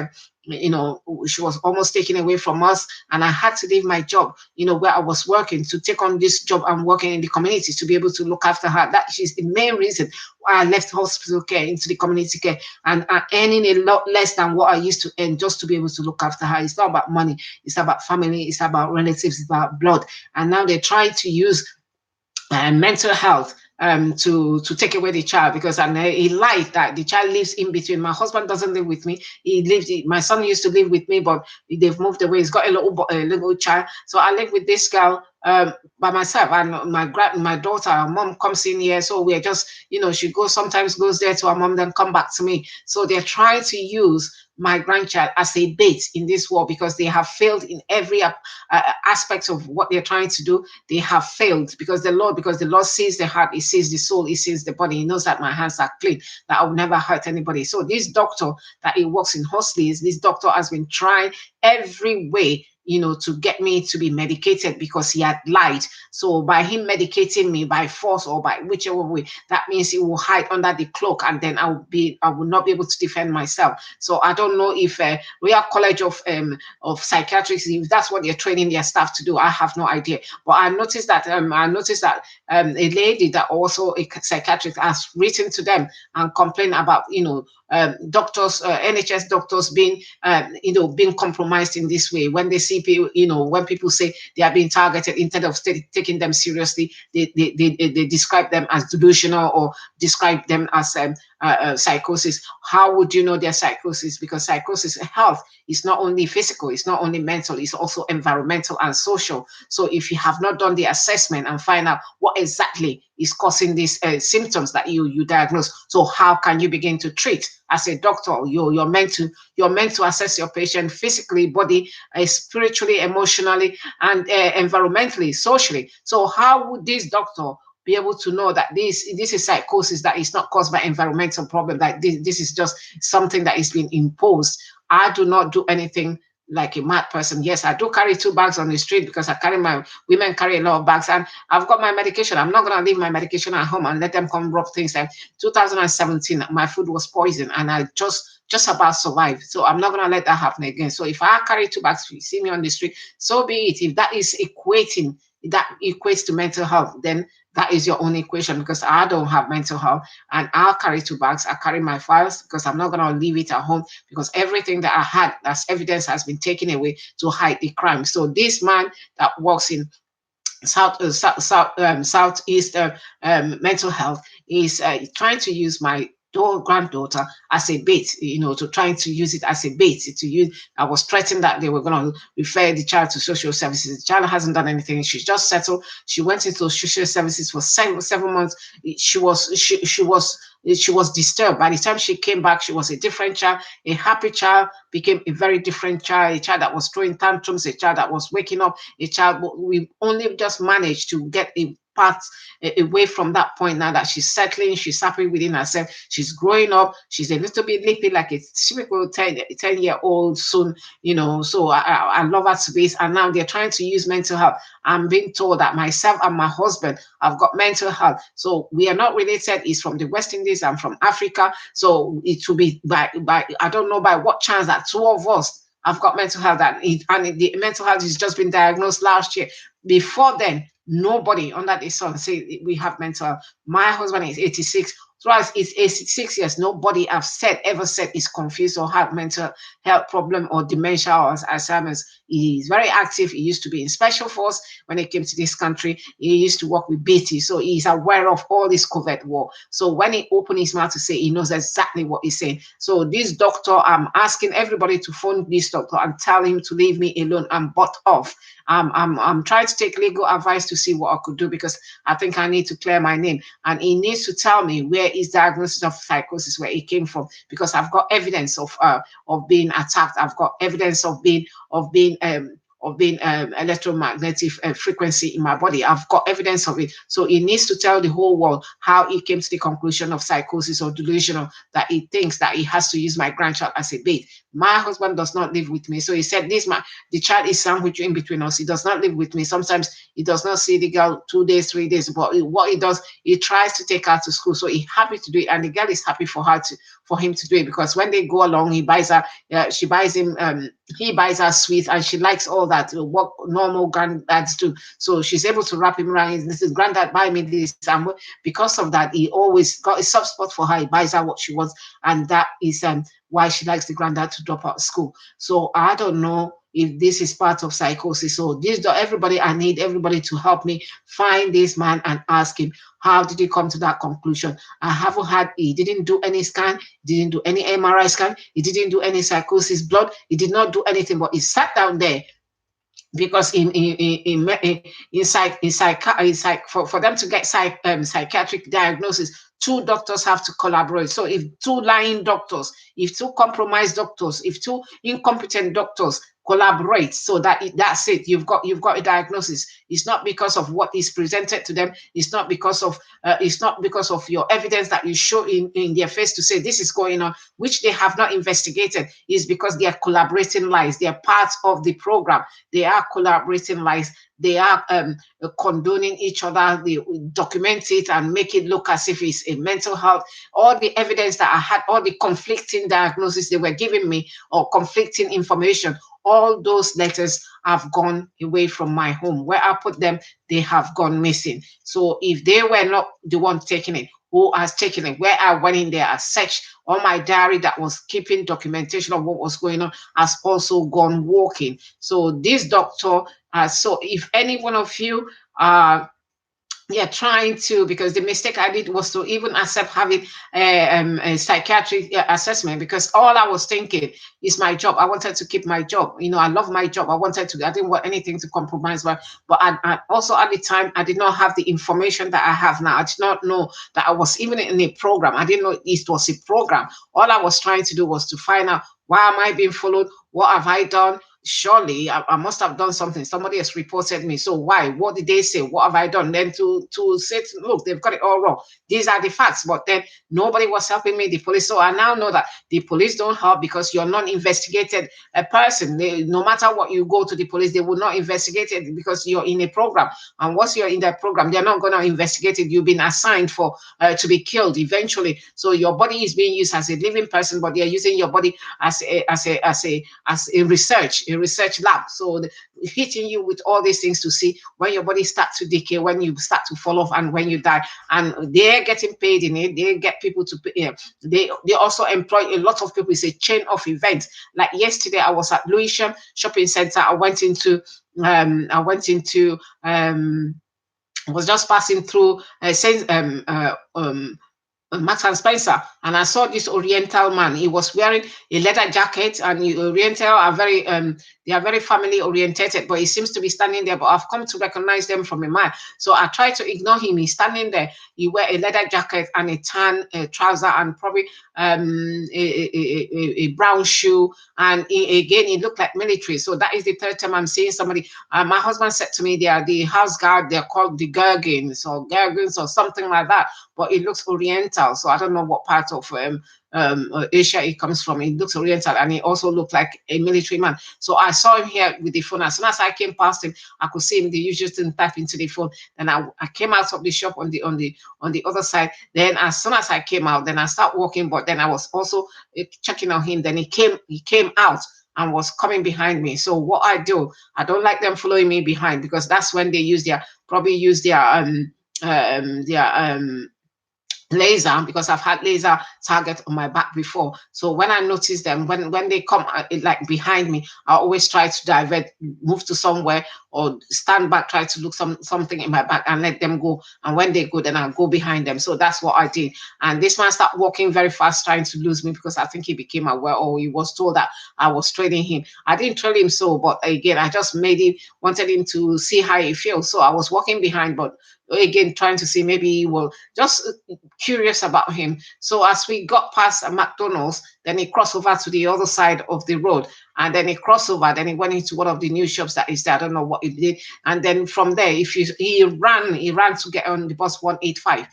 she was almost taken away from us, and I had to leave my job, where I was working, to take on this job. I'm working in the community to be able to look after her. That is the main reason why I left hospital care into the community care, and I'm earning a lot less than what I used to earn, just to be able to look after her. It's not about money. It's about family. It's about relatives. It's about blood. And now they're trying to use mental health to take away the child, because he lied that the child lives in between. My husband doesn't live with me. My son used to live with me, but they've moved away. He's got a little child. So I live with this girl by myself, and my daughter, her mom comes in here. So we're just, she sometimes goes there to her mom, then come back to me. So they're trying to use my grandchild as a bait in this war, because they have failed in every aspect of what they're trying to do. They have failed, because the Lord sees the heart, He sees the soul, He sees the body. He knows that my hands are clean, that I will never hurt anybody. So this doctor that he works in Hosley's, this doctor has been trying every way to get me to be medicated because he had lied. So by him medicating me by force or by whichever way, that means he will hide under the cloak, and then I will not be able to defend myself. So I don't know if Royal College of Psychiatrists, if that's what they're training their staff to do. I have no idea. But I noticed that a lady that also a psychiatrist has written to them and complained about doctors, NHS doctors being compromised in this way. When they see people, when people say they are being targeted, instead of taking them seriously, they describe them as delusional or describe them as psychosis. How would you know they're psychosis? Because psychosis health is not only physical, it's not only mental, it's also environmental and social. So if you have not done the assessment and find out what exactly is causing these symptoms that you diagnose, so how can you begin to treat? As a doctor, you're meant to assess your patient physically, body, spiritually, emotionally, and environmentally, socially. So how would this doctor be able to know that this is psychosis that is not caused by environmental problem, that this is just something that is being imposed? I do not do anything like a mad person. Yes, I do carry 2 bags on the street because women carry a lot of bags, and I've got my medication. I'm not going to leave my medication at home and let them come rob things. Like 2017, my food was poisoned and I just about survived. So I'm not going to let that happen again. So if I carry 2 bags, you see me on the street, so be it. If that equates to mental health, then that is your own equation, because I don't have mental health and I'll carry 2 bags. I carry my files because I'm not going to leave it at home, because everything that I had as evidence has been taken away to hide the crime. So this man that works in Southeast mental health is trying to use my granddaughter as a bait, to trying to use it as a bait to use. I was threatened that they were going to refer the child to social services. The child hasn't done anything. She's just settled. She went into social services for 7 months. She was disturbed. By the time she came back, she was a different child. A happy child became a very different child, a child that was throwing tantrums, a child that was waking up, a child. We only just managed to get a path away from that point. Now that she's settling, she's happy within herself, she's growing up, she's a little bit lippy, like a typical 10-year-old soon, so I love her to bits. And now they're trying to use mental health. I'm being told that myself and my husband have got mental health. So we are not related. He's from the West Indies, I'm from Africa. So it will be by I don't know by what chance that 2 of us have got mental health, and the mental health has just been diagnosed last year. Before then, nobody under the sun say we have mental health. My husband is 86. Throughout his 86 years, nobody ever said is confused or have mental health problem or dementia or Alzheimer's. He's very active. He used to be in special force when he came to this country. He used to work with BT, so he's aware of all this COVID war. So when he opened his mouth to say, he knows exactly what he's saying. So this doctor, I'm asking everybody to phone this doctor and tell him to leave me alone and butt off. I'm trying to take legal advice to see what I could do, because I think I need to clear my name, and he needs to tell me where his diagnosis of psychosis, where it came from, because I've got evidence of being attacked. I've got evidence of being electromagnetic frequency in my body. I've got evidence of it. So he needs to tell the whole world how he came to the conclusion of psychosis or delusional, that he thinks that he has to use my grandchild as a bait. My husband does not live with me. So he said, the child is sandwiched in between us. He does not live with me. Sometimes he does not see the girl 2 days, 3 days. But what he does, he tries to take her to school. So he's happy to do it. And the girl is happy for him to do it, because when they go along, he buys her sweets, and she likes all that, what normal granddads do. So she's able to wrap him around. This is granddad, buy me this. And because of that, he always got a soft spot for her. He buys her what she wants. And that is why she likes the granddad to drop out of school. So I don't know if this is part of psychosis. So I need everybody to help me find this man and ask him, how did he come to that conclusion? He didn't do any scan, didn't do any MRI scan, he didn't do any psychosis blood, he did not do anything, but he sat down there. Because for them to get psychiatric diagnosis, 2 doctors have to collaborate. So if 2 lying doctors, if 2 compromised doctors, if 2 incompetent doctors collaborate, so that that's it. You've got a diagnosis. It's not because of what is presented to them. It's not because of your evidence that you show in their face to say this is going on, which they have not investigated. Is because they are collaborating lies. They are part of the program. They are collaborating lies. They are condoning each other. They document it and make it look as if it's a mental health. All the evidence that I had, all the conflicting diagnoses they were giving me, or conflicting information, all those letters have gone away from my home. Where I put them, they have gone missing. So if they were not the one taking it, who has taken it? Where I went in there, I searched all my diary that was keeping documentation of what was going on, has also gone walking. So this doctor, so if any one of you are trying to, because the mistake I did was to even accept having a psychiatric assessment, because all I was thinking is my job. I wanted to keep my job. I love my job. I didn't want anything to compromise. But I also at the time, I did not have the information that I have now. I did not know that I was even in a program. I didn't know it was a program. All I was trying to do was to find out, why am I being followed? What have I done? Surely I must have done something. Somebody has reported me. So why? What did they say? What have I done? Then to say, look, they've got it all wrong. These are the facts. But then nobody was helping me, the police. So I now know that the police don't help, because you're not investigated a person. No matter what you go to the police, they will not investigate it, because you're in a program. And once you're in that program, they're not going to investigate it. You've been assigned for to be killed eventually. So your body is being used as a living person, but they're using your body as a research lab. So hitting you with all these things to see when your body starts to decay, when you start to fall off, and when you die. And they're getting paid in it. They get people to pay. They also employ a lot of people. It's a chain of events. Like yesterday, I was at Lewisham Shopping Center. I was just passing through Max and Spencer, and I saw this Oriental man. He was wearing a leather jacket, and Oriental are they are very family orientated, but he seems to be standing there. But I've come to recognize them from a mile. So I try to ignore him. He's standing there. He wear a leather jacket and a tan trouser, and probably a brown shoe. And again, it looked like military. So that is the third time I'm seeing somebody. My husband said to me, they are the house guard. They're called the Gurgins or something like that. But it looks Oriental, so I don't know what part of Asia it comes from. It looks Oriental, and he also looked like a military man. So I saw him here with the phone. As soon as I came past him, I could see him. The usual thing, type into the phone. Then I came out of the shop on the other side. Then as soon as I came out, then I start walking. But then I was also checking on him. Then he came out and was coming behind me. So what I do, I don't like them following me behind, because that's when they probably use their laser, because I've had laser target on my back before. So when I notice them, when they come like behind me, I always try to divert, move to somewhere, or stand back, try to look something in my back and let them go. And when they go, then I'll go behind them. So that's what I did. And this man started walking very fast, trying to lose me, because I think he became aware, or he was told that I was trailing him. I didn't trail him, but again, I just wanted him to see how he feels. So I was walking behind, but again, trying to see, maybe he will, just curious about him. So as we got past a McDonald's, then he crossed over to the other side of the road, and then he crossed over, then he went into one of the new shops that is there. I don't know what he did. And then from there, he ran to get on the bus 185,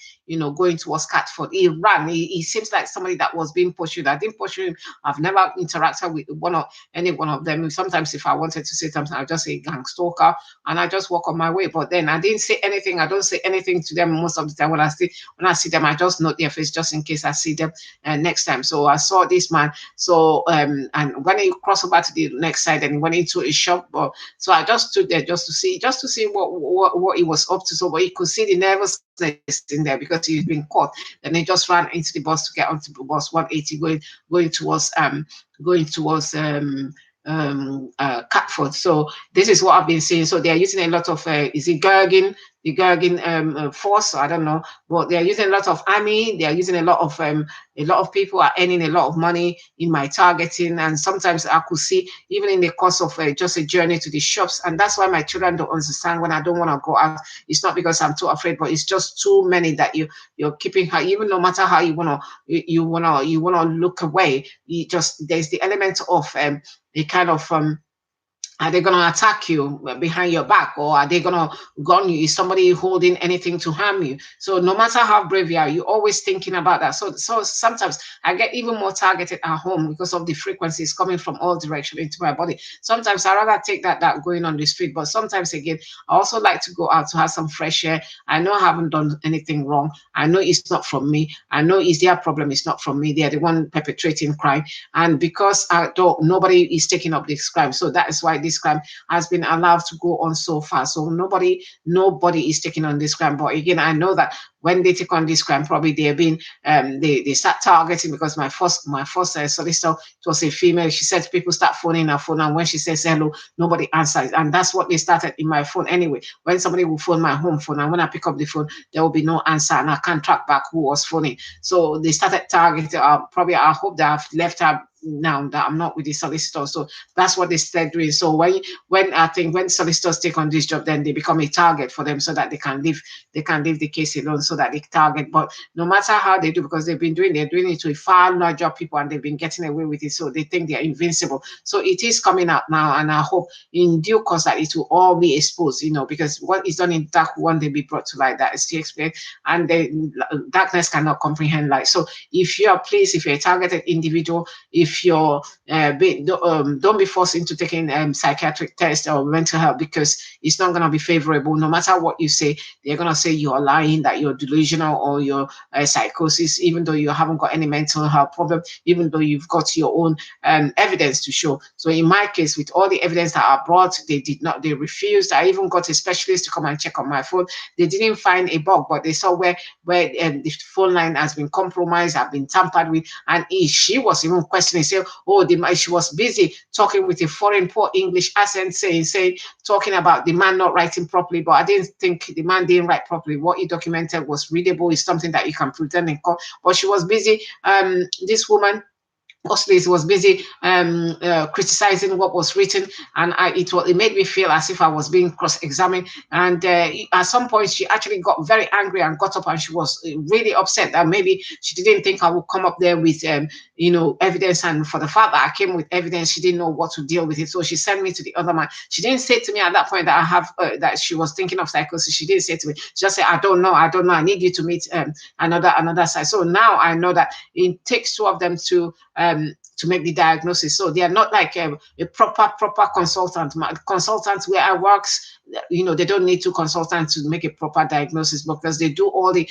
going towards Catford. He ran. He seems like somebody that was being pursued. I didn't pursue him. I've never interacted with any one of them. Sometimes if I wanted to say something, I'll just say gang stalker, and I just walk on my way. But then I didn't say anything. I don't say anything to them most of the time. When I see them, I just note their face just in case I see them next time. So I saw this man. So and when he crossed over to the next side and went into a shop, so I just stood there just to see what he was up to. So but he could see the nervousness in there, because he's been caught. Then he just ran into the bus to get onto the bus 180, going towards Catford. So this is what I've been seeing. So they're using a lot of is it Gurgin, the Gurgin force? I don't know, but they're using a lot of army. They're using a lot of people are earning a lot of money in my targeting. And sometimes I could see, even in the course of just a journey to the shops, and that's why my children don't understand when I don't want to go out. It's not because I'm too afraid, but it's just too many that you're keeping her. Even no matter how you wanna look away, there's the element of a kind of Are they going to attack you behind your back, or are they going to gun you? Is somebody holding anything to harm you? So no matter how brave you are, you're always thinking about that. So sometimes I get even more targeted at home because of the frequencies coming from all directions into my body. Sometimes I rather take that going on the street, but sometimes again, I also like to go out to have some fresh air. I know I haven't done anything wrong. I know it's not from me. I know it's their problem. It's not from me. They're the one perpetrating crime, and because I don't, nobody is taking up this crime. So that is why this crime has been allowed to go on so far. So nobody is taking on this crime. But again, I know that when they take on this crime, probably they have been they start targeting, because my first solicitor, it was a female. She said people start phoning her phone, and when she says hello, nobody answers, and that's what they started in my phone anyway. When somebody will phone my home phone, and when I pick up the phone, there will be no answer, and I can't track back who was phoning. So they started targeting. Probably I hope that I've left her now that I'm not with the solicitor. So that's what they started doing. So when I think when solicitors take on this job, then they become a target for them, so that they can leave the case alone, so that they target. But no matter how they do, because they're doing it to a far larger people, and they've been getting away with it. So they think they're invincible. So it is coming out now, and I hope in due course that it will all be exposed, because what is done in dark one day be brought to light. That is to explain, and the darkness cannot comprehend light. So if you're a targeted individual, if you're don't be forced into taking psychiatric test or mental health, because it's not going to be favorable. No matter what you say, they're going to say you're lying, that you're delusional, or you're psychosis, even though you haven't got any mental health problem, even though you've got your own evidence to show. So in my case, with all the evidence that I brought, they refused. I even got a specialist to come and check on my phone. They didn't find a bug, but they saw where the phone line has been compromised, have been tampered with, and she was even questioning, saying, "Oh, she was busy talking with a foreign poor English accent, saying talking about the man not writing properly." But I didn't think the man didn't write properly. What he documented was readable. It's something that you can pretend in court. But she was busy. This woman Osles was busy criticizing what was written, and it made me feel as if I was being cross-examined. And at some point, she actually got very angry and got up, and she was really upset that maybe she didn't think I would come up there with evidence. And for the fact that I came with evidence, she didn't know what to deal with it. So she sent me to the other man. She didn't say to me at that point that I have that she was thinking of psychosis. She didn't say to me. She just said, "I don't know. I need you to meet another side." So now I know that it takes two of them to make the diagnosis. So they are not like a proper consultant. Consultants where I works, they don't need two consultants to make a proper diagnosis, because they do all the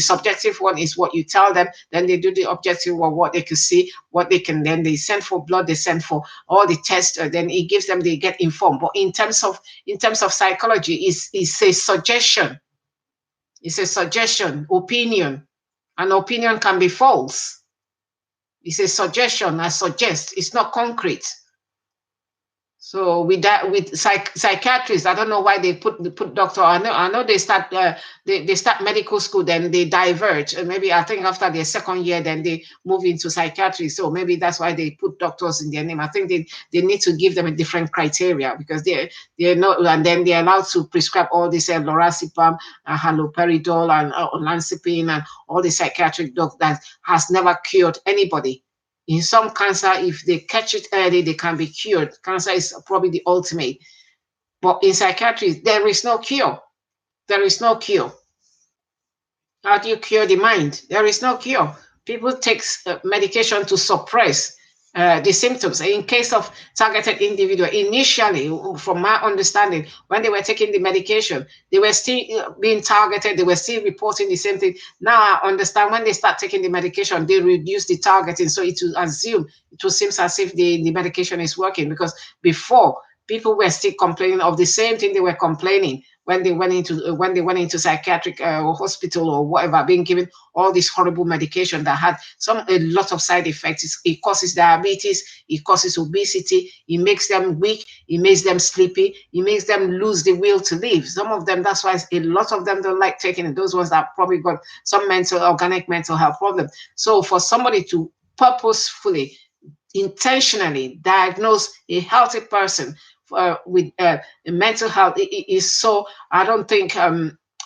subjective one is what you tell them. Then they do the objective one, what they can see, what they can. Then they send for blood, they send for all the tests. Then it gives them, they get informed. But in terms of psychology, it's a suggestion. It's a suggestion, opinion. An opinion can be false. It's a suggestion. I suggest. It's not concrete. So with that, with psychiatrists, I don't know why they put doctor. I know they start they start medical school, then they diverge. And maybe I think after their second year, then they move into psychiatry. So maybe that's why they put doctors in their name. I think they need to give them a different criteria, because they're not, and then they're allowed to prescribe all this lorazepam, haloperidol, and olanzapine, and all the psychiatric drugs that has never cured anybody. In some cancer, if they catch it early, they can be cured. Cancer is probably the ultimate. But in psychiatry, there is no cure. There is no cure. How do you cure the mind? There is no cure. People take medication to suppress the symptoms. In case of targeted individual, initially, from my understanding, when they were taking the medication, they were still being targeted. They were still reporting the same thing. Now I understand when they start taking the medication, they reduce the targeting. So it will seem as if the medication is working, because before, people were still complaining of the same thing they were complaining when they went into psychiatric hospital or whatever, being given all this horrible medication that had a lot of side effects. It causes diabetes, it causes obesity, it makes them weak, it makes them sleepy, it makes them lose the will to live. Some of them, that's why a lot of them don't like taking it. Those ones that probably got some organic mental health problem. So for somebody to purposefully, intentionally diagnose a healthy person with mental health, it is so, I don't think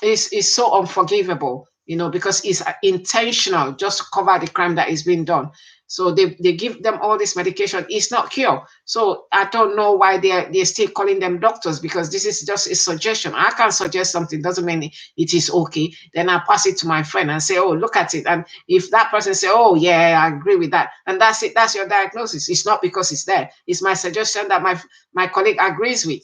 is so unforgivable, because it's intentional, just to cover the crime that is being done. So they give them all this medication. It's not cure. So I don't know why they're still calling them doctors, because this is just a suggestion. I can suggest something, doesn't mean it is okay. Then I pass it to my friend and say, oh, look at it. And if that person say, oh yeah, I agree with that, and that's it, that's your diagnosis. It's not because it's there. It's my suggestion that my colleague agrees with.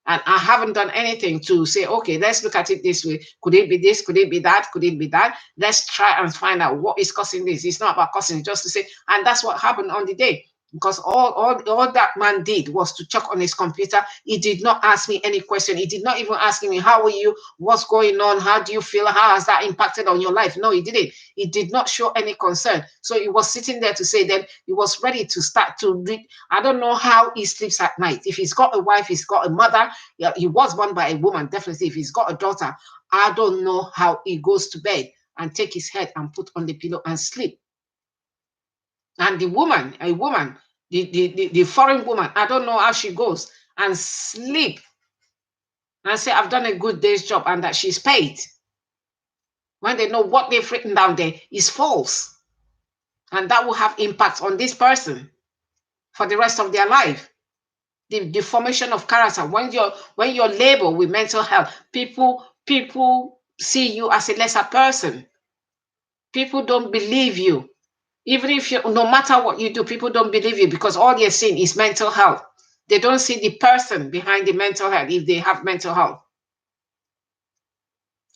And I haven't done anything to say, okay, let's look at it this way. Could it be this? Could it be that? Could it be that? Let's try and find out what is causing this. It's not about causing it, just to say, and that's what happened on the day. Because all that man did was to check on his computer. He did not ask me any question. He did not even ask me, how are you? What's going on? How do you feel? How has that impacted on your life? No, he didn't. He did not show any concern. So he was sitting there to say that he was ready to start to read. I don't know how he sleeps at night. If he's got a wife, he's got a mother. Yeah, he was born by a woman, definitely. If he's got a daughter, I don't know how he goes to bed and take his head and put on the pillow and sleep. And the woman, a woman, the foreign woman, I don't know how she goes and sleep and say, I've done a good day's job, and that she's paid, when they know what they've written down there is false. And that will have impact on this person for the rest of their life. The formation of character. When you're labeled with mental health, people see you as a lesser person. People don't believe you. Even if you, no matter what you do, people don't believe you, because all they're seeing is mental health. They don't see the person behind the mental health if they have mental health.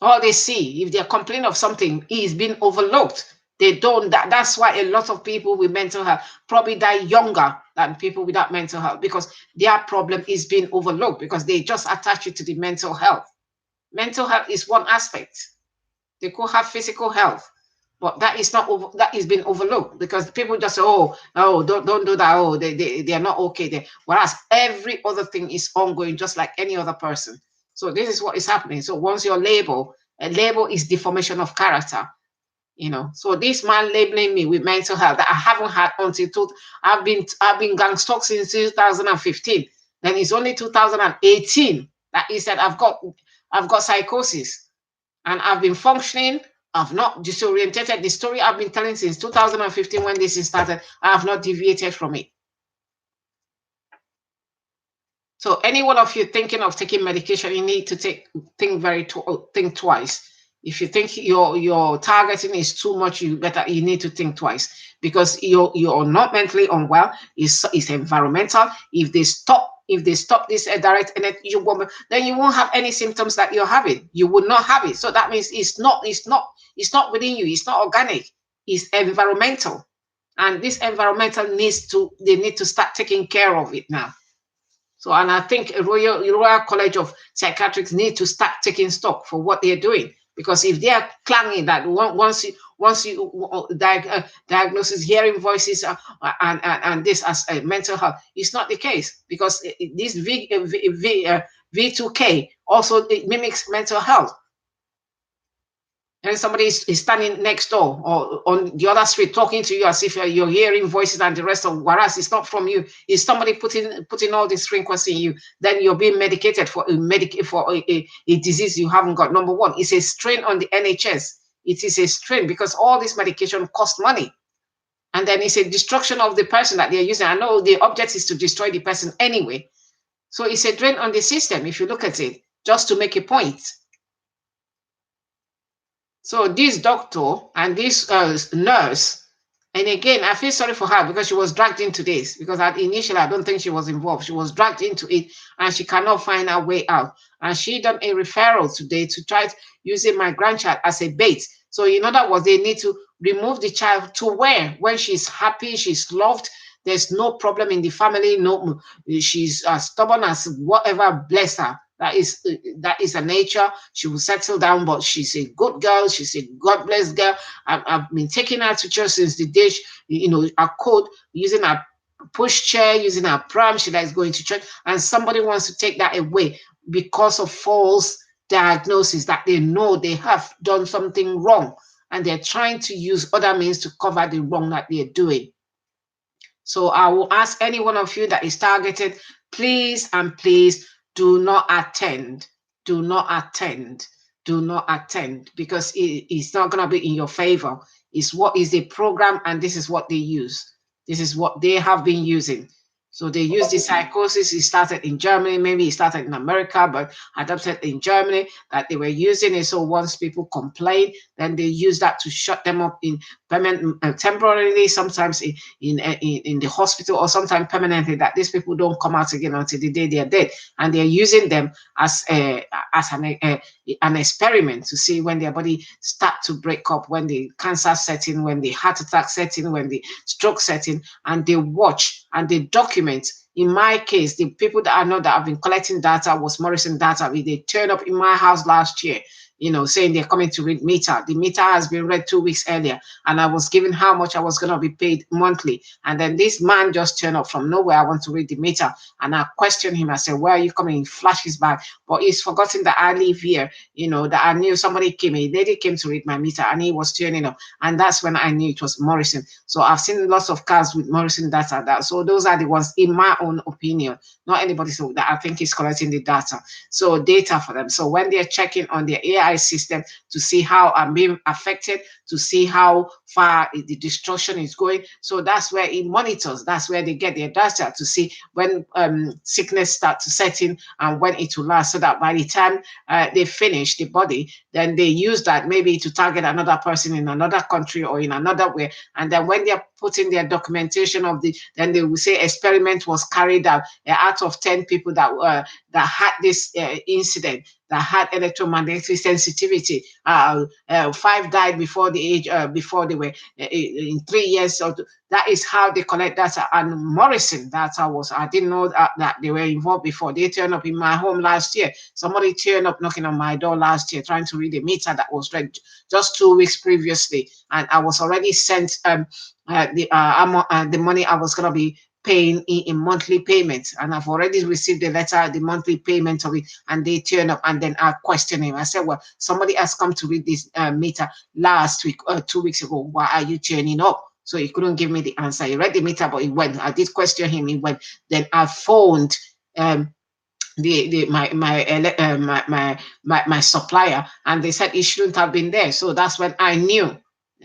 All they see, if they're complaining of something, is being overlooked. They don't. That's why a lot of people with mental health probably die younger than people without mental health, because their problem is being overlooked, because they just attach it to the mental health. Mental health is one aspect. They could have physical health, but that is not that is being overlooked, because people just say, oh, don't do that. Oh, they are not okay there. Whereas every other thing is ongoing, just like any other person. So this is what is happening. So once you're labeled, a label is deformation of character. So this man labeling me with mental health that I haven't had until I've been gang stuck since 2015. Then it's only 2018 that he said I've got psychosis, and I've been functioning. I've not disorientated. The story I've been telling since 2015, when this started, I have not deviated from it. So any one of you thinking of taking medication, you need to think twice. If you think your targeting is too much, you need to think twice, because you're not mentally unwell. It's environmental. If they stop this direct energy, then you won't have any symptoms that you're having. You will not have it. So that means it's not within you. It's not organic. It's environmental, and this environmental they need to start taking care of it now. So, and I think Royal College of Psychiatrists need to start taking stock for what they're doing, because if they are clanging that once you diagnose hearing voices and this as a mental health, it's not the case, because this V2K also it mimics mental health. And somebody is standing next door or on the other street talking to you as if you're hearing voices and the rest of, whereas it's not from you. It's somebody putting all these frequency in you. Then you're being medicated for a disease you haven't got. Number one, it's a strain on the NHS. It is a strain because all this medication costs money. And then it's a destruction of the person that they're using. I know the object is to destroy the person anyway. So it's a drain on the system, if you look at it, just to make a point. So this doctor and this nurse, and again, I feel sorry for her, because she was dragged into this, because initially I don't think she was involved. She was dragged into it, and she cannot find her way out. And she done a referral today to try using my grandchild as a bait. So in other words, they need to remove the child to where? When she's happy, she's loved, there's no problem in the family, no, she's as stubborn as whatever, bless her. That is a nature. She will settle down, but she's a good girl. She's a God-blessed girl. I've been taking her to church since the day, a code, using a push chair, using a pram. She likes going to church, and somebody wants to take that away because of false diagnosis, that they know they have done something wrong, and they're trying to use other means to cover the wrong that they're doing. So I will ask any one of you that is targeted, please and please, do not attend. Do not attend. Do not attend, because it's not going to be in your favor. It's what is the program, and this is what they use. This is what they have been using. So they use the psychosis. It started in Germany, maybe it started in America, but adopted in Germany, that they were using it. So once people complain, then they use that to shut them up in permanent, temporarily, sometimes in the hospital, or sometimes permanently, that these people don't come out again until the day they are dead. And they're using them as an experiment to see when their body start to break up, when the cancer setting, when the heart attack setting, when the stroke setting, and they watch and they document. In my case, the people that I know that have been collecting data was Morrison Data. They turned up in my house last year, saying they're coming to read meter. The meter has been read 2 weeks earlier, and I was given how much I was going to be paid monthly. And then this man just turned up from nowhere. I want to read the meter. And I questioned him. I said, where are you coming? He flashes back. But he's forgotten that I live here, that I knew somebody came. A lady came to read my meter, and he was turning up. And that's when I knew it was Morrison. So I've seen lots of cars with Morrison Data. So those are the ones, in my own opinion, not anybody so that I think is collecting the data. So data for them. So when they're checking on their AI system to see how I'm being affected, to see how far the destruction is going. So that's where it monitors. That's where they get their data to see when sickness starts to set in and when it will last, so that by the time they finish the body, then they use that maybe to target another person in another country or in another way. And then when they're putting their documentation of then they will say experiment was carried out of 10 people that had this incident, that had electromagnetic sensitivity. 5 died before the age, before they were in 3 years. So that is how they collect data. And Morrison Data I didn't know that they were involved before. They turned up in my home last year. Somebody turned up knocking on my door last year, trying to read a meter that was read just 2 weeks previously. And I was already sent the money I was going to be paying in monthly payments, and I've already received the letter, the monthly payment of it, and they turn up, and then I question him. I said, well, somebody has come to read this meter last week, 2 weeks ago. Why are you turning up? So he couldn't give me the answer. He read the meter, but he went. I did question him. He went. Then I phoned my supplier, and they said he shouldn't have been there. So that's when I knew.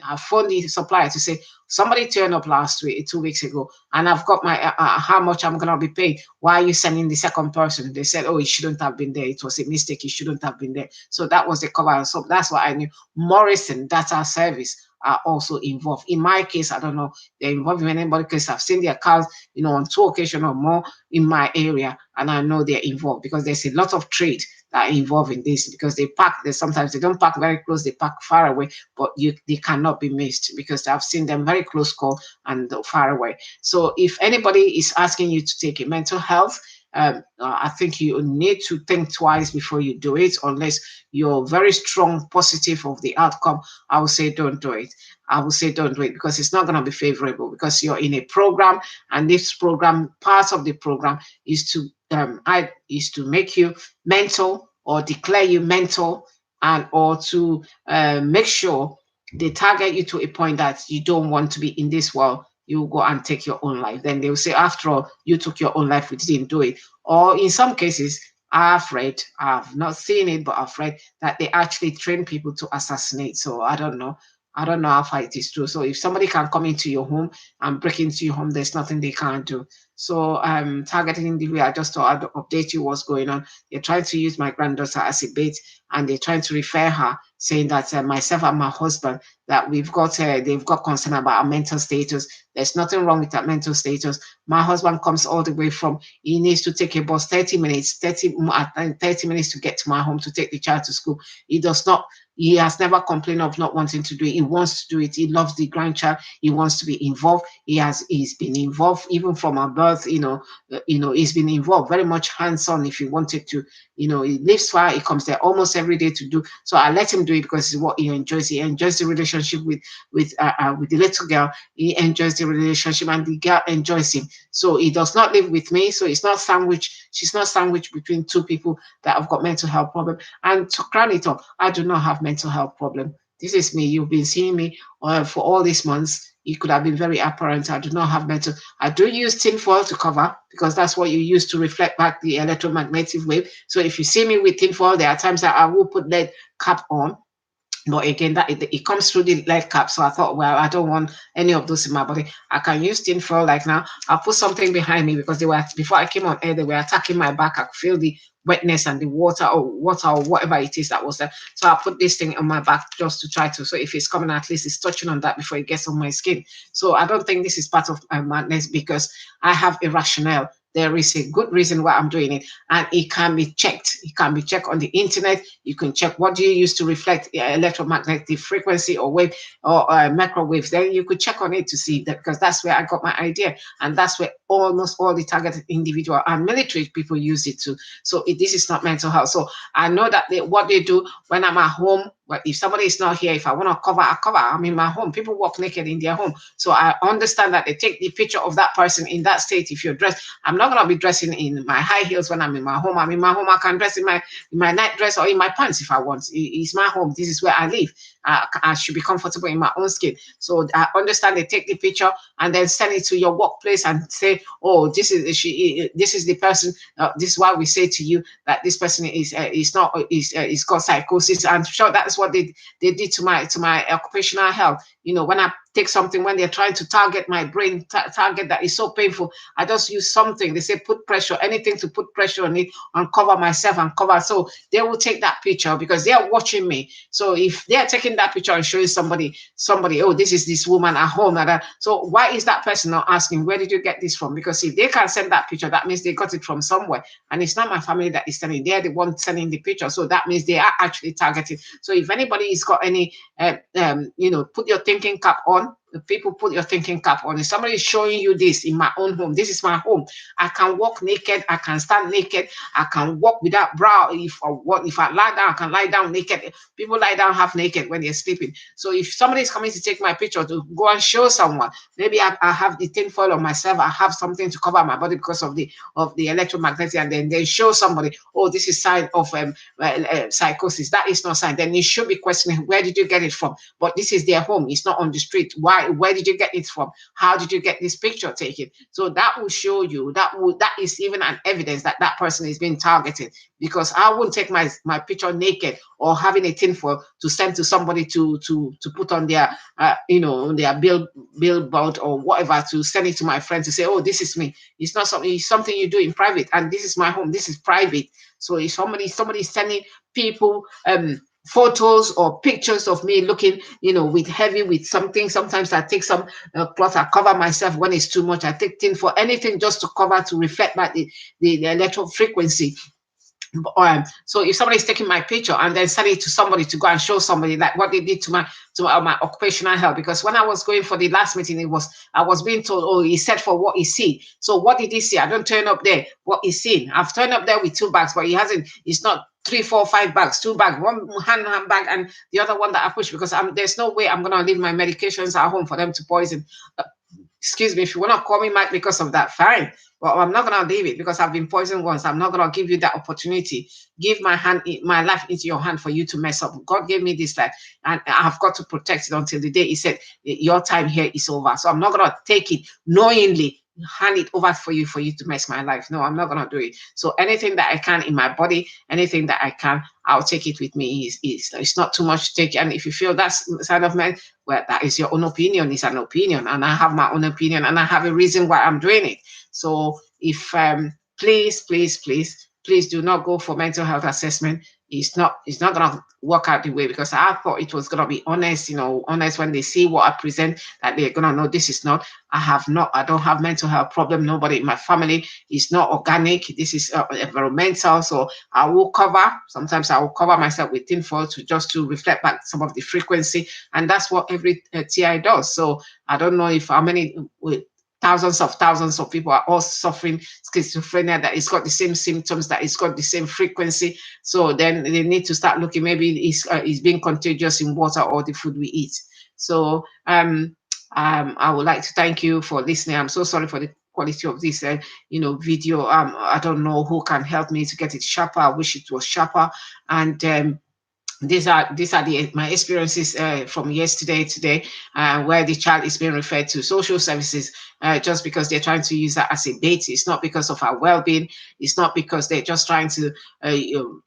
I phoned the supplier to say, somebody turned up last week, 2 weeks ago, and I've got my how much I'm gonna be paid. Why are you sending the second person? They said, oh, he shouldn't have been there. It was a mistake. He shouldn't have been there. So that was the cover. So that's what I knew. Morrison Data Service are also involved. In my case, I don't know, they're involved in anybody's case. I've seen their cars, on 2 occasions or more in my area, and I know they're involved because there's a lot of trade that are involved in this, because they park, sometimes they don't park very close, they park far away, but they cannot be missed because I've seen them very close call and far away. So if anybody is asking you to take a mental health, I think you need to think twice before you do it, unless you're very strong positive of the outcome. I would say don't do it. I would say don't do it, because it's not going to be favorable, because you're in a program, and this program, part of the program is to make you mental, or declare you mental, and or to make sure they target you to a point that you don't want to be in this world. You go and take your own life. Then they will say, after all, you took your own life, we didn't do it. Or in some cases, I've read, I've not seen it, but I've read that they actually train people to assassinate. So I don't know. I don't know how far it is true. So if somebody can come into your home and break into your home, there's nothing they can't do. So targeting individual, I just thought I'd update you what's going on. They're trying to use my granddaughter as a bait, and they're trying to refer her, saying that myself and my husband, that they've got concern about our mental status. There's nothing wrong with that mental status. My husband comes all the way from, he needs to take a bus 30 minutes to get to my home to take the child to school. He has never complained of not wanting to do it. He wants to do it. He loves the grandchild. He wants to be involved. He's been involved even from our birth. He's been involved, very much hands-on. If he wanted to, he lives far. He comes there almost every day to do. So I let him do it because it's what he enjoys. He enjoys the relationship with the little girl. He enjoys the relationship, and the girl enjoys him. So he does not live with me. So it's not sandwiched. She's not sandwiched between two people that have got mental health problem. And to crown it up, I do not have mental health problem. This is me. You've been seeing me for all these months. It could have been very apparent. I do not have mental. I do use tinfoil to cover, because that's what you use to reflect back the electromagnetic wave. So if you see me with tinfoil, there are times that I will put lead cap on. But again, that it comes through the lead cap. So I thought, well, I don't want any of those in my body. I can use tin foil. Like now, I'll put something behind me because they were, before I came on air, they were attacking my back. I could feel the wetness and the water or whatever it is that was there. So I put this thing on my back just to try to. So if it's coming, at least it's touching on that before it gets on my skin. So I don't think this is part of my madness because I have a rationale. There is a good reason why I'm doing it, and it can be checked. It can be checked on the internet. You can check what do you use to reflect electromagnetic frequency or wave or microwaves. Then you could check on it to see that, because that's where I got my idea, and that's where almost all the targeted individual and military people use it too. So this is not mental health. So I know that what they do when I'm at home. Well, if somebody is not here, if I want to cover, I cover. I'm in my home. People walk naked in their home. So I understand that they take the picture of that person in that state. If you're dressed, I'm not going to be dressing in my high heels when I'm in my home. I'm in my home. I can dress in my night dress or in my pants if I want. It's my home. This is where I live. I should be comfortable in my own skin. So I understand they take the picture and then send it to your workplace and say, oh, this is the person. This is why we say to you that this person is got psychosis. I'm sure that's what they did to my occupational health. When I take something, when they're trying to target my brain, target that is so painful, I just use something. They say put pressure, anything to put pressure on it, uncover myself and cover. So they will take that picture because they are watching me. So if they are taking that picture and showing somebody, oh, this is this woman at home. So why is that person not asking, where did you get this from? Because if they can send that picture, that means they got it from somewhere. And it's not my family that is sending. They're the one sending the picture. So that means they are actually targeted. So if anybody has got any, put your thinking cap on. People, put your thinking cap on. If somebody is showing you this in my own home, this is my home. I can walk naked. I can stand naked. I can walk without bra. If I lie down, I can lie down naked. People lie down half naked when they're sleeping. So if somebody is coming to take my picture to go and show someone, maybe I have the tin foil on myself. I have something to cover my body because of the electromagnetic, and then they show somebody, oh, this is sign of psychosis. That is not sign. Then you should be questioning, where did you get it from? But this is their home. It's not on the street. Why? Where did you get it from? How did you get this picture taken? So that will show you, that is even an evidence that that person is being targeted, because I wouldn't take my picture naked or having a tinfoil to send to somebody to put on their their billboard or whatever, to send it to my friend to say, oh, this is me. It's not something. It's something you do in private, and this is my home. This is private. So if somebody sending people photos or pictures of me looking, with something. Sometimes I take some cloth, I cover myself when it's too much. I take tin for anything just to cover, to reflect back the electro frequency. So if somebody is taking my picture and then send it to somebody to go and show somebody, like what they did to my occupational health, because when I was going for the last meeting, I was being told, oh, he said for what he see. So what did he see? I don't turn up there what he's seen. I've turned up there with 2 bags, but he hasn't. It's not 3, 4, 5 bags, 2 bags, one hand bag and the other one that I push, because there's no way I'm gonna leave my medications at home for them to poison. Excuse me, if you want to call me Mike because of that, fine. Well, I'm not going to leave it because I've been poisoned once. I'm not going to give you that opportunity. Give my life into your hand for you to mess up. God gave me this life, and I've got to protect it until the day He said your time here is over. So I'm not going to take it knowingly, hand it over for you to mess my life. No, I'm not going to do it. So anything that I can in my body, anything that I can, I'll take it with me. It's not too much to take. And if you feel that's side of me, well, that is your own opinion. It's an opinion, and I have my own opinion, and I have a reason why I'm doing it. So if please do not go for mental health assessment. It's not going to work out the way, because I thought it was going to be honest, honest when they see what I present, that they're going to know this is not. I don't have mental health problem. Nobody in my family is not organic. This is environmental. So I will cover. Sometimes I will cover myself with tinfoil to reflect back some of the frequency, and that's what every TI does. So I don't know if how many. Thousands of people are all suffering schizophrenia, that it's got the same symptoms, that it's got the same frequency. So then they need to start looking, maybe it's being contagious in water or the food we eat. So I would like to thank you for listening. I'm so sorry for the quality of this video. I don't know who can help me to get it sharper. I wish it was sharper. And these are my experiences from yesterday today, where the child is being referred to social services just because they're trying to use that as a bait. It's not because of our well-being. It's not because they're just trying to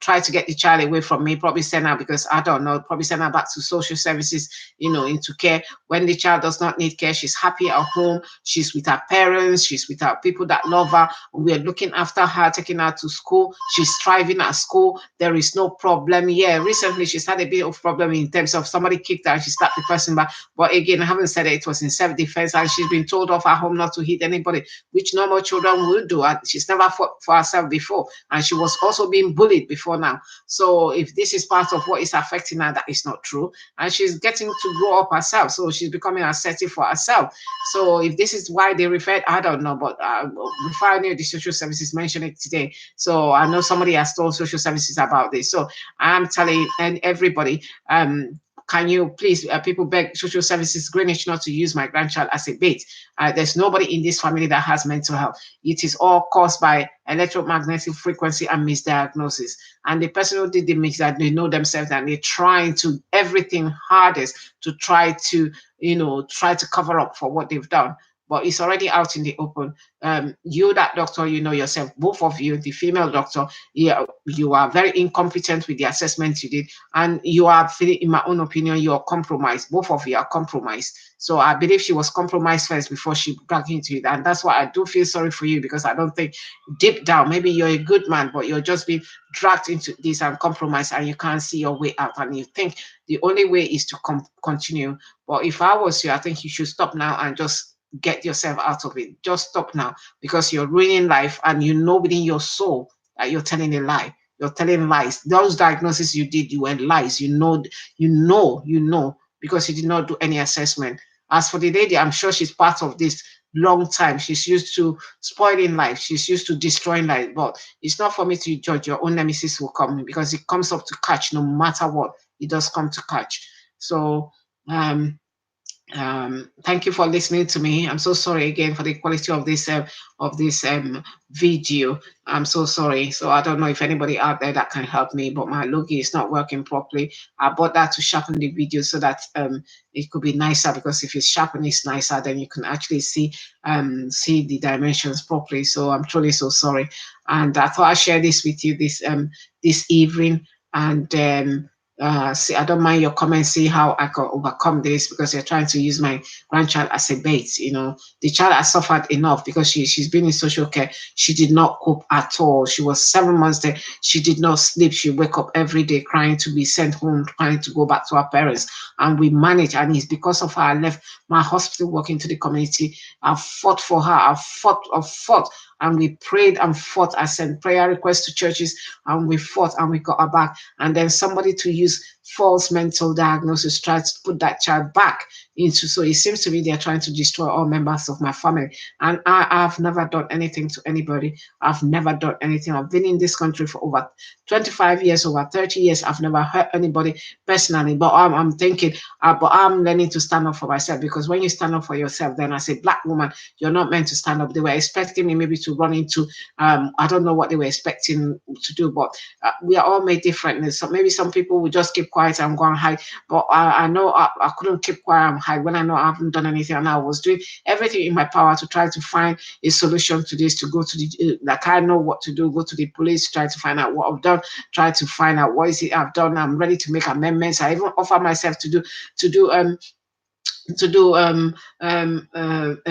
try to get the child away from me. Probably send her, because I don't know, probably send her back to social services, into care. When the child does not need care, she's happy at home. She's with her parents. She's with her people that love her. We're looking after her, taking her to school. She's thriving at school. There is no problem. Yeah, recently she's had a bit of problem in terms of somebody kicked her and she slapped the person back. But again, I haven't said it was in self-defense, and she's been told off at home not to hit anybody, which normal children would do. And she's never fought for herself before. And she was also being bullied before now. So if this is part of what is affecting her, that is not true. And she's getting to grow up herself. So she's becoming assertive for herself. So if this is why they referred, I don't know. But before I knew, the social services mentioned it today. So I know somebody has told social services about this. So I'm telling everybody, can you please, people beg social services Greenwich not to use my grandchild as a bait. There's nobody in this family that has mental health. It is all caused by electromagnetic frequency and misdiagnosis. And the person who did the mix, that they know themselves and they're trying to everything hardest to try to, try to cover up for what they've done. But it's already out in the open. You, that doctor, you know yourself, both of you, the female doctor, you are very incompetent with the assessment you did. And you are, in my own opinion, you are compromised. Both of you are compromised. So I believe she was compromised first before she got into it. And that's why I do feel sorry for you, because I don't think deep down, maybe you're a good man, but you're just being dragged into this and compromised, and you can't see your way out. And you think the only way is to continue. But if I was you, I think you should stop now and just get yourself out of it. Just stop now, because you're ruining life, and you know within your soul that you're telling a lie. You're telling lies. Those diagnoses you did, you were lies. You know, because you did not do any assessment. As for the lady, I'm sure she's part of this long time. She's used to spoiling life. She's used to destroying life. But it's not for me to judge. Your own nemesis will come, because it comes up to catch no matter what. It does come to catch. So thank you for listening to me. I'm so sorry again for the quality of this video. I'm so sorry. So I don't know if anybody out there that can help me, but my Logi is not working properly. I bought that to sharpen the video so that it could be nicer, because if it's sharpened, it's nicer, then you can actually see the dimensions properly. So I'm truly so sorry, and I thought I'd share this with you this evening. And see, I don't mind your comments. See how I can overcome this, because you're trying to use my grandchild as a bait. The child has suffered enough, because she's been in social care. She did not cope at all. She was 7 months there. She did not sleep. She wake up every day crying to be sent home, trying to go back to her parents. And we manage. And it's because of her I left my hospital, work into the community. I've fought for her. I've fought. And we prayed and fought. I sent prayer requests to churches, and we fought, and we got her back. And then somebody to use false mental diagnosis tried to put that child back into. So it seems to me they're trying to destroy all members of my family. And I've never done anything to anybody. I've never done anything. I've been in this country for over 25 years, over 30 years. I've never hurt anybody personally. But I'm thinking, but I'm learning to stand up for myself, because when you stand up for yourself, then as a Black woman, you're not meant to stand up. They were expecting me maybe to run into, I don't know what they were expecting to do, but we are all made differently. So maybe some people will just keep quiet and go and hide. But I know I couldn't keep quiet and hide when I know I haven't done anything, and I was doing everything in my power to try to find a solution to this, to go to the, like I know what to do, go to the police, try to find out what I've done, try to find out what is it I've done. I'm ready to make amendments. I even offer myself to do a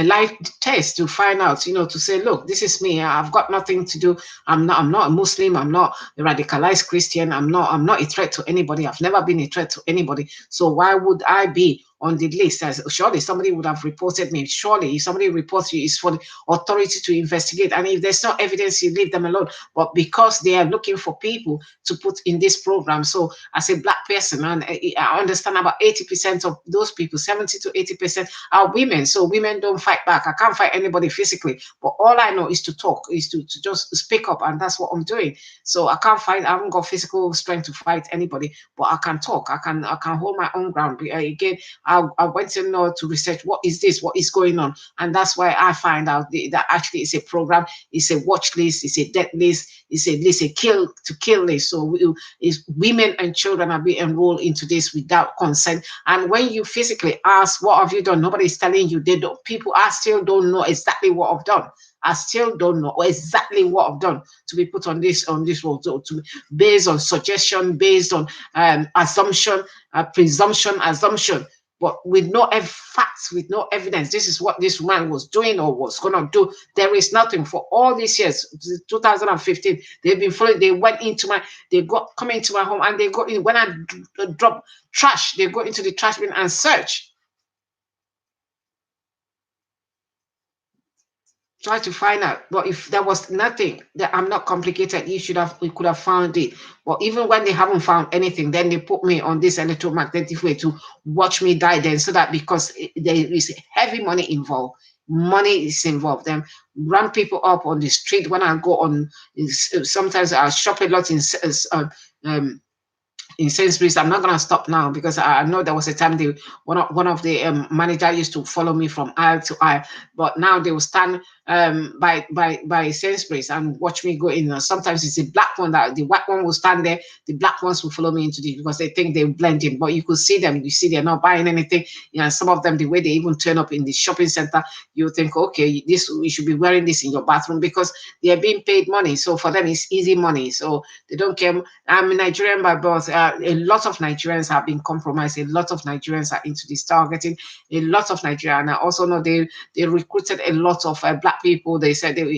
live test to find out, to say, look, this is me. I've got nothing to do. I'm not a Muslim. I'm not a radicalized Christian. I'm not a threat to anybody. I've never been a threat to anybody. So why would I be on the list? As surely somebody would have reported me. Surely if somebody reports you, it's for the authority to investigate. And if there's no evidence, you leave them alone. But because they are looking for people to put in this program, so as a Black person, and I understand about 80% of those people, 70 to 80% are women. So women don't fight back. I can't fight anybody physically, but all I know is to talk, is to just speak up, and that's what I'm doing. So I can't fight. I haven't got physical strength to fight anybody, but I can talk. I can hold my own ground. Again, I went to know to research what is this, what is going on, and that's why I find out that actually it's a program, it's a watch list, it's a death list, it's a list, a kill to kill list. So is women and children are being enrolled into this without consent. And when you physically ask, what have you done? Nobody's telling you. They don't. People are still don't know exactly what I've done. I still don't know exactly what I've done to be put on this road. So based on suggestion, based on assumption, presumption, assumption, but with no facts, with no evidence. This is what this man was doing or was gonna do. There is nothing for all these years. 2015, they've been following. They went into my, they got come into my home, and they go in when I drop trash. They go into the trash bin and search. Try to find out. But if there was nothing, that I'm not complicated, we could have found it. But even when they haven't found anything, then they put me on this electromagnetic way to watch me die. Then so that because there is heavy money involved. Money is involved. Then run people up on the street when I go on. Sometimes I shop a lot in Sainsbury's. I'm not gonna stop now because I know there was a time one of the manager used to follow me from aisle to aisle, but now they will stand by Sainsbury's and watch me go in. Sometimes it's the black one that the white one will stand there, the black ones will follow me into the because they think they blend in. But you could see them, you see they're not buying anything. You know, some of them the way they even turn up in the shopping center, you think, okay, this you should be wearing this in your bathroom because they are being paid money. So for them it's easy money. So they don't care. I'm a Nigerian by birth. A lot of Nigerians have been compromised. A lot of Nigerians are into this targeting. A lot of Nigerians. And I also know they recruited a lot of black people. They said they were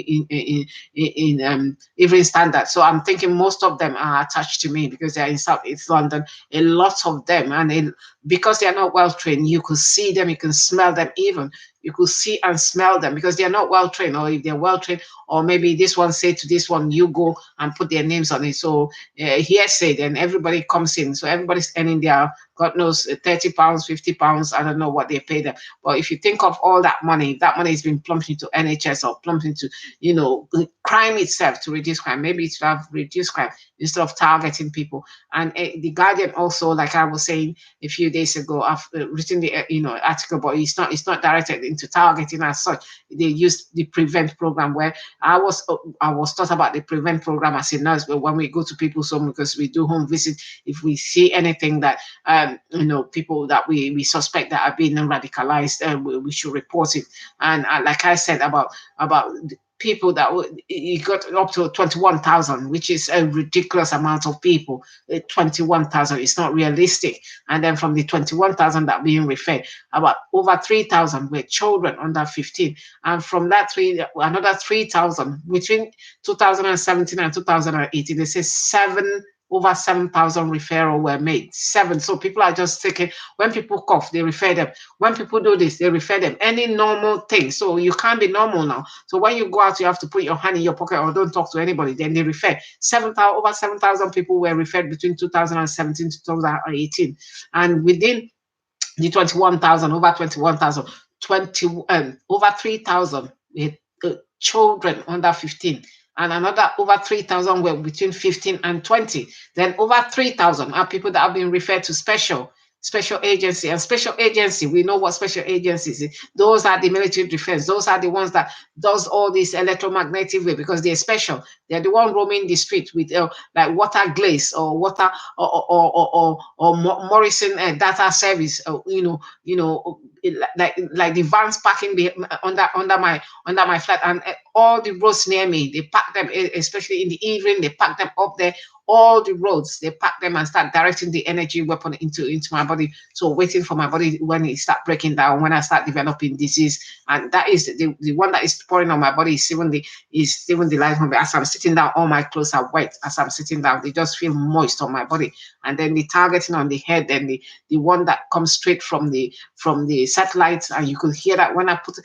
in Evening Standard. So I'm thinking most of them are attached to me because they're in South East London. A lot of them, and because they are not well trained, you could see them, you can smell them even. You could see and smell them because they are not well trained, or if they're well trained, or maybe this one say to this one, you go and put their names on it. So hearsay, then everybody comes in. So everybody's earning their, God knows, £30, £50. I don't know what they pay them. But if you think of all that money has been plumped into NHS or plumped into, crime itself to reduce crime. Maybe it should have reduced crime instead of targeting people. And the Guardian also, like I was saying a few days ago, I've written the article, but it's not directed into targeting as such. They used the prevent program where I was taught about the prevent program as a nurse. But when we go to people's home, because we do home visit, if we see anything that people that we suspect that are being radicalized, we should report it. And like I said about people that it got up to 21,000, which is a ridiculous amount of people. 21,000 is not realistic. And then from the 21,000 that being referred, about over 3,000 were children under 15. And from that another 3,000 between 2017 and 2018, they say over 7,000 referrals were made. 7. So people are just thinking, when people cough, they refer them. When people do this, they refer them. Any normal thing. So you can't be normal now. So when you go out, you have to put your hand in your pocket or don't talk to anybody. Then they refer. Over 7,000 people were referred between 2017 to 2018. And within the 21,000, over 21,000, over 3,000 children under 15. And another over 3,000 were between 15 and 20. Then over 3,000 are people that have been referred to special agency. And special agency, we know what special agencies is. Those are the military defense. Those are the ones that does all this electromagnetic wave because they're special. They're the one roaming the street with like water glaze or water or Morrison data service. Like the vans parking under my flat, and all the roads near me, they park them, especially in the evening, they park them up there. All the roads, they pack them and start directing the energy weapon into my body. So waiting for my body when it start breaking down, when I start developing disease. And that is the one that is pouring on my body is even the life of me. As I'm sitting down, all my clothes are wet. As I'm sitting down, they just feel moist on my body. And then the targeting on the head, then the one that comes straight from the satellites, and you could hear that when I put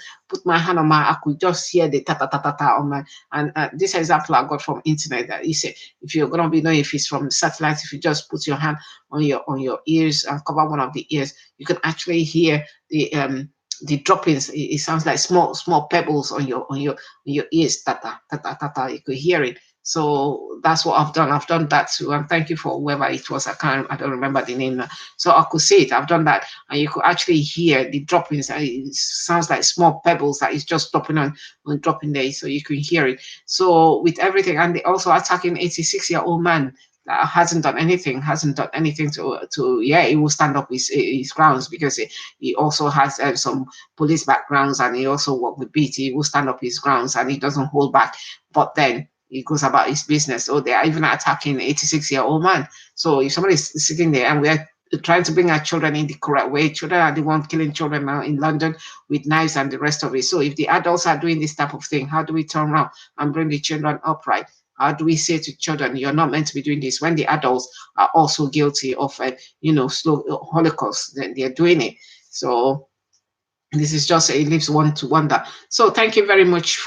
my hand on I could just hear the ta ta ta ta ta on my. And this example I got from internet that he said, if you're gonna be knowing if it's from satellites, if you just put your hand on your ears and cover one of the ears, you can actually hear the droppings. It sounds like small pebbles on your ears. Ta ta ta ta ta ta. You could hear it. So that's what I've done. I've done that too. And thank you for whoever it was. I don't remember the name now. So I could see it. I've done that. And you could actually hear the droppings. It sounds like small pebbles that is just dropping on dropping there. So you can hear it. So with everything, and they also attacking 86-year-old man that hasn't done anything to yeah, he will stand up his grounds, because he also has some police backgrounds, and he also worked with BT. He will stand up his grounds, and he doesn't hold back. But then he goes about his business. So they are even attacking 86-year-old man. So if somebody is sitting there and we're trying to bring our children in the correct way, children are the ones killing children now in London with knives and the rest of it. So if the adults are doing this type of thing, how do we turn around and bring the children upright? How do we say to children, you're not meant to be doing this, when the adults are also guilty of, slow Holocaust? They're doing it. So this is just, it leaves one to wonder. So thank you very much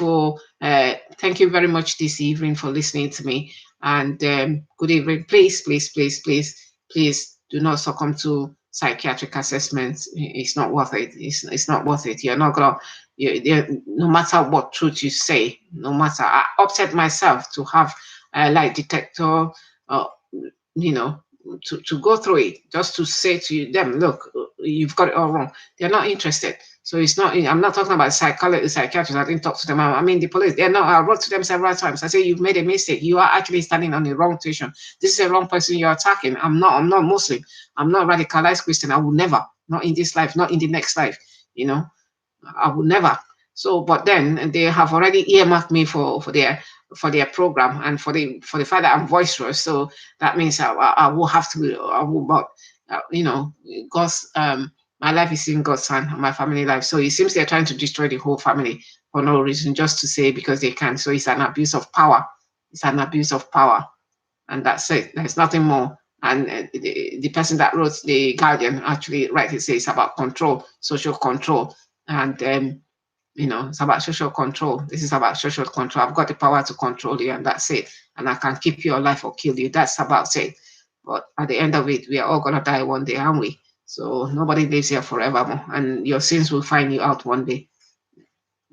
this evening for listening to me, and good evening. Please do not succumb to psychiatric assessments. It's not worth it. It's not worth it. You're not gonna, no matter what truth you say, no matter, I opted myself to have a lie detector, uh, you know, to go through it, just to say to them, look, you've got it all wrong. They're not interested. So it's not, I'm not talking about psychiatrists. I didn't talk to them. I mean, the police, they're not, I wrote to them several times. I say, you've made a mistake. You are actually standing on the wrong station. This is the wrong person you're attacking. I'm not Muslim. I'm not radicalized Christian. I will never, not in this life, not in the next life, I would never. So, but then they have already earmarked me for their program, and for the fact that I'm boisterous. So that means I will have to. I will, but God's my life is in God's hand, my family life. So it seems they're trying to destroy the whole family for no reason, just to say because they can. So it's an abuse of power. It's an abuse of power, and that's it. There's nothing more. And the person that wrote the Guardian actually rightly says about control, social control, and it's about social control. This is about social control. I've got the power to control you, and that's it. And I can keep you alive or kill you. That's about it. But at the end of it, we are all gonna die one day, aren't we? So nobody lives here forevermore, and your sins will find you out one day.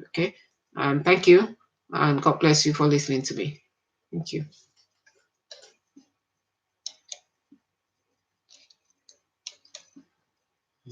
Okay. Thank you, and God bless you for listening to me. Thank you.